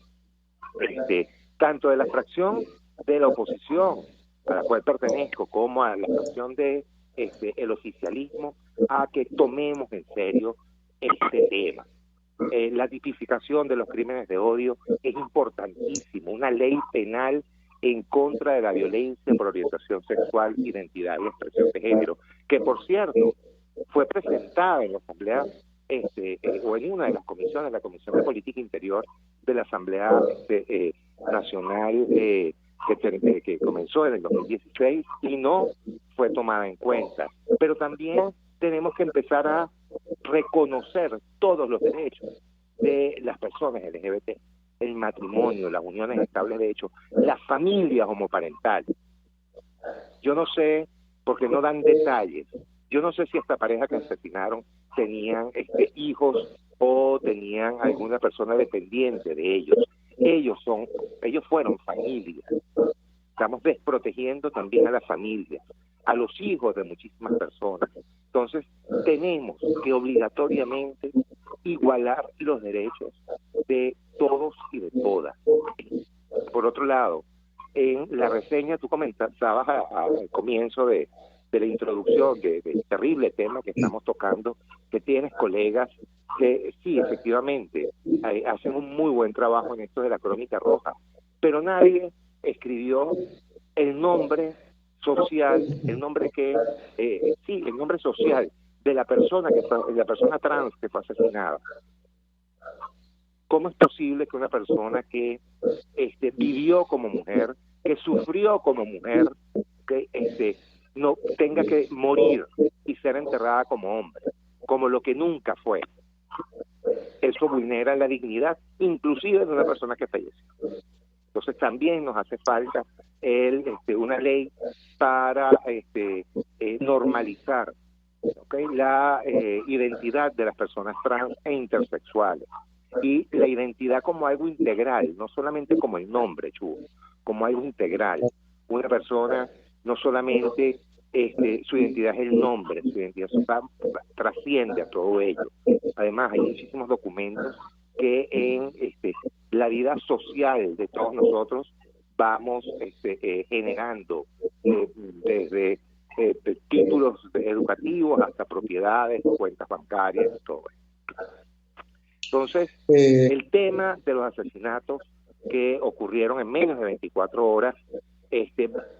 Speaker 11: tanto de la fracción de la oposición a la cual pertenezco, como a la fracción de el oficialismo, a que tomemos en serio este tema. La tipificación de los crímenes de odio es importantísimo. Una ley penal en contra de la violencia por orientación sexual, identidad y expresión de género, que por cierto fue presentada en la Asamblea o en una de las comisiones, la Comisión de Política Interior de la Asamblea Nacional, que comenzó en el 2016 y no fue tomada en cuenta. Pero también tenemos que empezar a reconocer todos los derechos de las personas LGBT, el matrimonio, las uniones estables de hecho, las familias homoparentales. Yo no sé, porque no dan detalles, yo no sé si esta pareja que asesinaron tenían hijos o tenían alguna persona dependiente de ellos. Ellos fueron familia. Estamos desprotegiendo también a las familias, a los hijos de muchísimas personas. Entonces, tenemos que obligatoriamente igualar los derechos de todos y de todas. Por otro lado, en la reseña tú comentabas al comienzo de la introducción del terrible tema que estamos tocando, que tienes colegas que sí, efectivamente, hacen un muy buen trabajo en esto de la Crónica Roja, pero nadie escribió el nombre social, el nombre social de la persona trans que fue asesinada. ¿Cómo es posible que una persona que vivió como mujer, que sufrió como mujer, que no tenga que morir y ser enterrada como hombre, como lo que nunca fue? Eso vulnera la dignidad, inclusive de una persona que falleció. Entonces también nos hace falta una ley para normalizar la identidad de las personas trans e intersexuales, y la identidad como algo integral, no solamente como el nombre, como algo integral. Una persona no solamente su identidad es el nombre, su identidad trasciende a todo ello. Además, hay muchísimos documentos que en la vida social de todos nosotros vamos generando, desde títulos educativos hasta propiedades, cuentas bancarias, todo eso. Entonces, el tema de los asesinatos que ocurrieron en menos de 24 horas,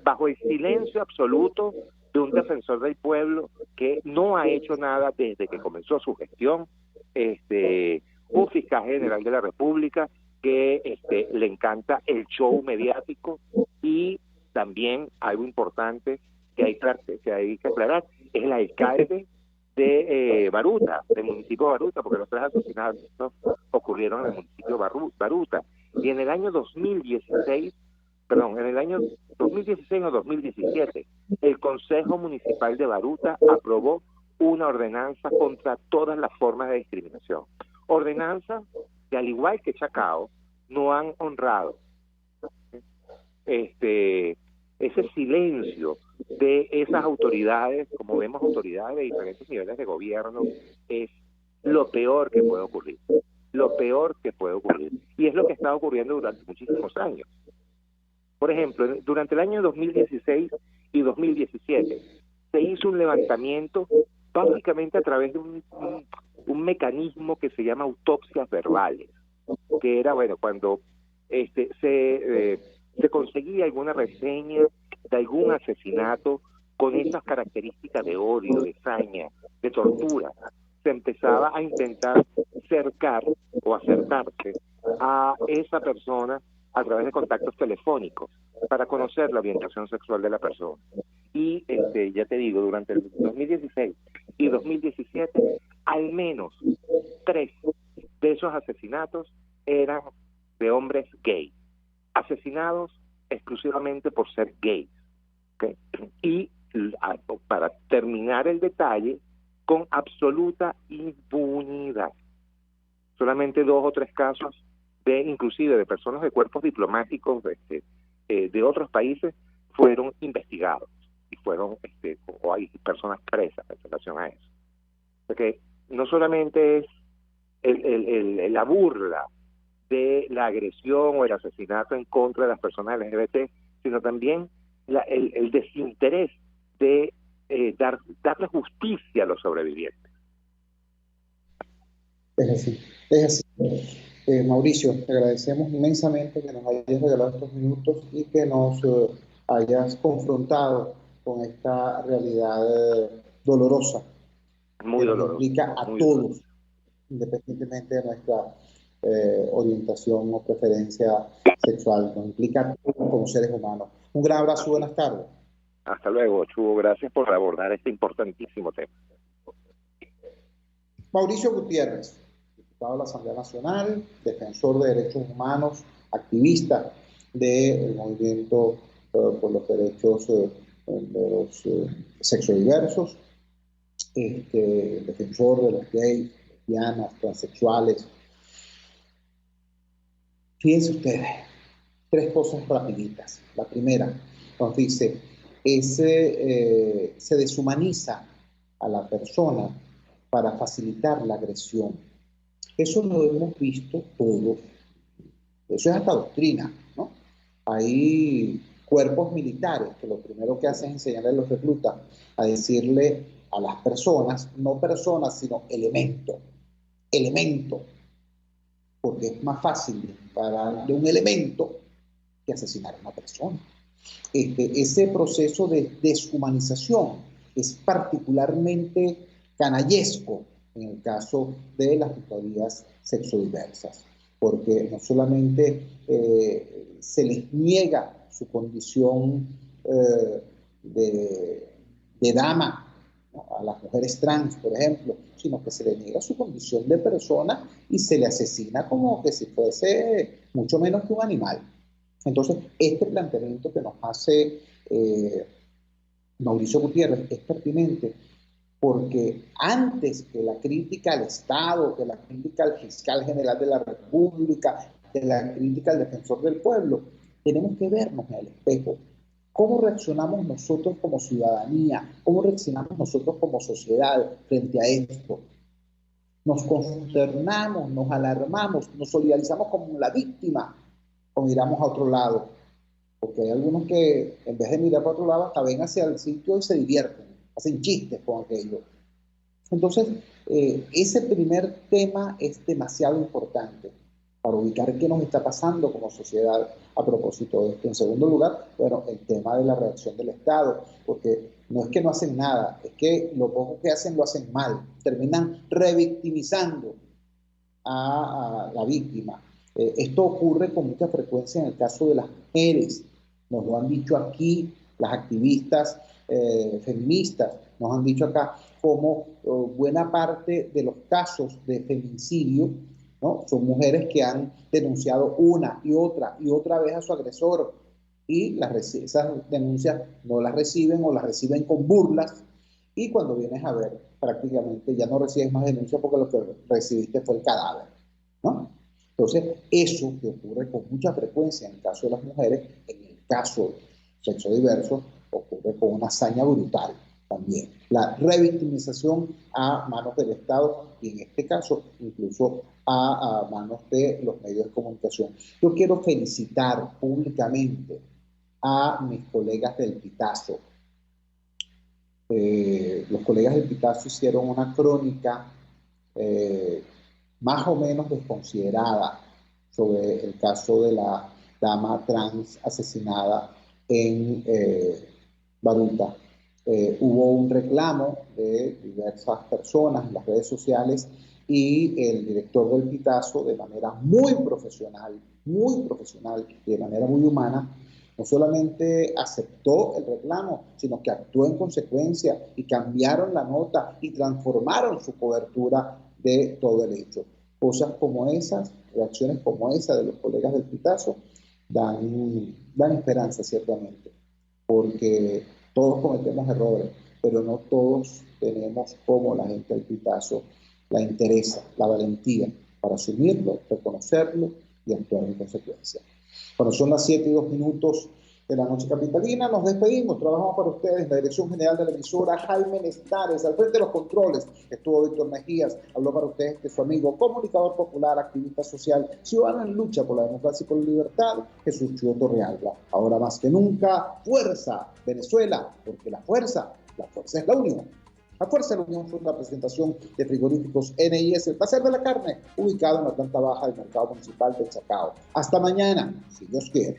Speaker 11: bajo el silencio absoluto de un defensor del pueblo que no ha hecho nada desde que comenzó su gestión, un fiscal general de la República que le encanta el show mediático, y también algo importante, que hay que aclarar es el alcalde de Baruta, del municipio de Baruta, porque los 3 asesinatos ocurrieron en el municipio Baruta. Y en el año 2016 o 2017, el Consejo Municipal de Baruta aprobó una ordenanza contra todas las formas de discriminación. Ordenanzas que, al igual que Chacao, no han honrado ese silencio de esas autoridades. Como vemos, autoridades de diferentes niveles de gobierno, es lo peor que puede ocurrir. Lo peor que puede ocurrir. Y es lo que está ocurriendo durante muchísimos años. Por ejemplo, durante el año 2016 y 2017 se hizo un levantamiento básicamente a través de un mecanismo que se llama autopsias verbales, que era, bueno, cuando se conseguía alguna reseña de algún asesinato con esas características de odio, de saña, de tortura, se empezaba a intentar cercar o acercarse a esa persona a través de contactos telefónicos para conocer la orientación sexual de la persona. Y ya te digo, durante el 2016 y 2017, al menos 3 de esos asesinatos eran de hombres gays, asesinados exclusivamente por ser gays. ¿Okay? Y para terminar el detalle, con absoluta impunidad. Solamente 2 o 3 casos inclusive de personas de cuerpos diplomáticos de otros países fueron investigados y fueron o hay personas presas en relación a eso. Porque no solamente es la burla de la agresión o el asesinato en contra de las personas LGBT, sino también el desinterés de darle justicia a los sobrevivientes.
Speaker 3: Es así. Mauricio, te agradecemos inmensamente que nos hayas regalado estos minutos y que nos hayas confrontado con esta realidad dolorosa.
Speaker 11: Muy dolorosa.
Speaker 3: Que implica a todos, independientemente de nuestra orientación o preferencia sexual, nos implica a todos como seres humanos. Un gran abrazo, buenas tardes.
Speaker 11: Hasta luego, Chugo. Gracias por abordar este importantísimo tema.
Speaker 3: Mauricio Gutiérrez, diputado de la Asamblea Nacional, defensor de derechos humanos, activista del movimiento por los derechos de los sexodiversos, defensor de los gays, lesbianas, transexuales. Fíjense ustedes, 3 cosas rapiditas. La primera, nos dice, se deshumaniza a la persona para facilitar la agresión. Eso lo hemos visto todos. Eso es hasta doctrina, ¿no? Hay cuerpos militares que lo primero que hacen es enseñarle a los reclutas a decirle a las personas, no personas, sino elemento, porque es más fácil disparar de un elemento que asesinar a una persona. Ese proceso de deshumanización es particularmente canallesco en el caso de las minorías sexodiversas, porque no solamente se les niega su condición de dama, ¿no?, a las mujeres trans, por ejemplo, sino que se les niega su condición de persona y se le asesina como que si fuese mucho menos que un animal. Entonces, este planteamiento que nos hace Mauricio Gutiérrez es pertinente, porque antes que la crítica al Estado, que la crítica al fiscal general de la República, que la crítica al defensor del pueblo, tenemos que vernos en el espejo. ¿Cómo reaccionamos nosotros como ciudadanía? ¿Cómo reaccionamos nosotros como sociedad frente a esto? Nos consternamos, nos alarmamos, nos solidarizamos como la víctima o miramos a otro lado. Porque hay algunos que en vez de mirar para otro lado hasta ven hacia el sitio y se divierten, hacen chistes con aquello. Entonces, ese primer tema es demasiado importante para ubicar qué nos está pasando como sociedad a propósito de esto. En segundo lugar, bueno, el tema de la reacción del Estado, porque no es que no hacen nada, es que lo poco que hacen lo hacen mal, terminan revictimizando a la víctima. Esto ocurre con mucha frecuencia en el caso de las mujeres, nos lo han dicho aquí Las activistas feministas nos han dicho acá como buena parte de los casos de feminicidio, ¿no? Son mujeres que han denunciado una y otra vez a su agresor y esas denuncias no las reciben o las reciben con burlas, y cuando vienes a ver prácticamente ya no recibes más denuncias porque lo que recibiste fue el cadáver, ¿no? Entonces, eso que ocurre con mucha frecuencia en el caso de las mujeres, en el caso sexo diverso, ocurre con una hazaña brutal también. La revictimización a manos del Estado y en este caso incluso a manos de los medios de comunicación. Yo quiero felicitar públicamente a mis colegas del Pitazo. Los colegas del Pitazo hicieron una crónica más o menos desconsiderada sobre el caso de la dama trans asesinada en Baruta. Hubo un reclamo de diversas personas en las redes sociales y el director del Pitazo, de manera muy profesional y de manera muy humana, no solamente aceptó el reclamo, sino que actuó en consecuencia y cambiaron la nota y transformaron su cobertura de todo el hecho. Cosas como esas, reacciones como esa de los colegas del Pitazo, dan esperanza ciertamente, porque todos cometemos errores, pero no todos tenemos, como la gente del Pitazo, la entereza, la valentía para asumirlo, reconocerlo y actuar en consecuencia. Cuando son las 7:02 de la noche capitalina, nos despedimos. Trabajamos para ustedes. La dirección general de la emisora, Jaime Nestares, al frente de los controles estuvo Víctor Mejías. Habló para ustedes que su amigo, comunicador popular, activista social, ciudadano en lucha por la democracia y por la libertad, Jesús Chúo Torrealba. Ahora más que nunca, fuerza, Venezuela, porque la fuerza es la unión. La Fuerza de la Unión fue una presentación de Frigoríficos NIS, el placer de la carne, ubicado en la planta baja del mercado municipal de Chacao. Hasta mañana, si Dios quiere.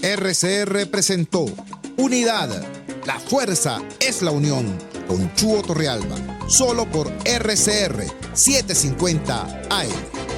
Speaker 1: RCR presentó Unidad. La fuerza es la unión. Con Chúo Torrealba. Solo por RCR 750 AM.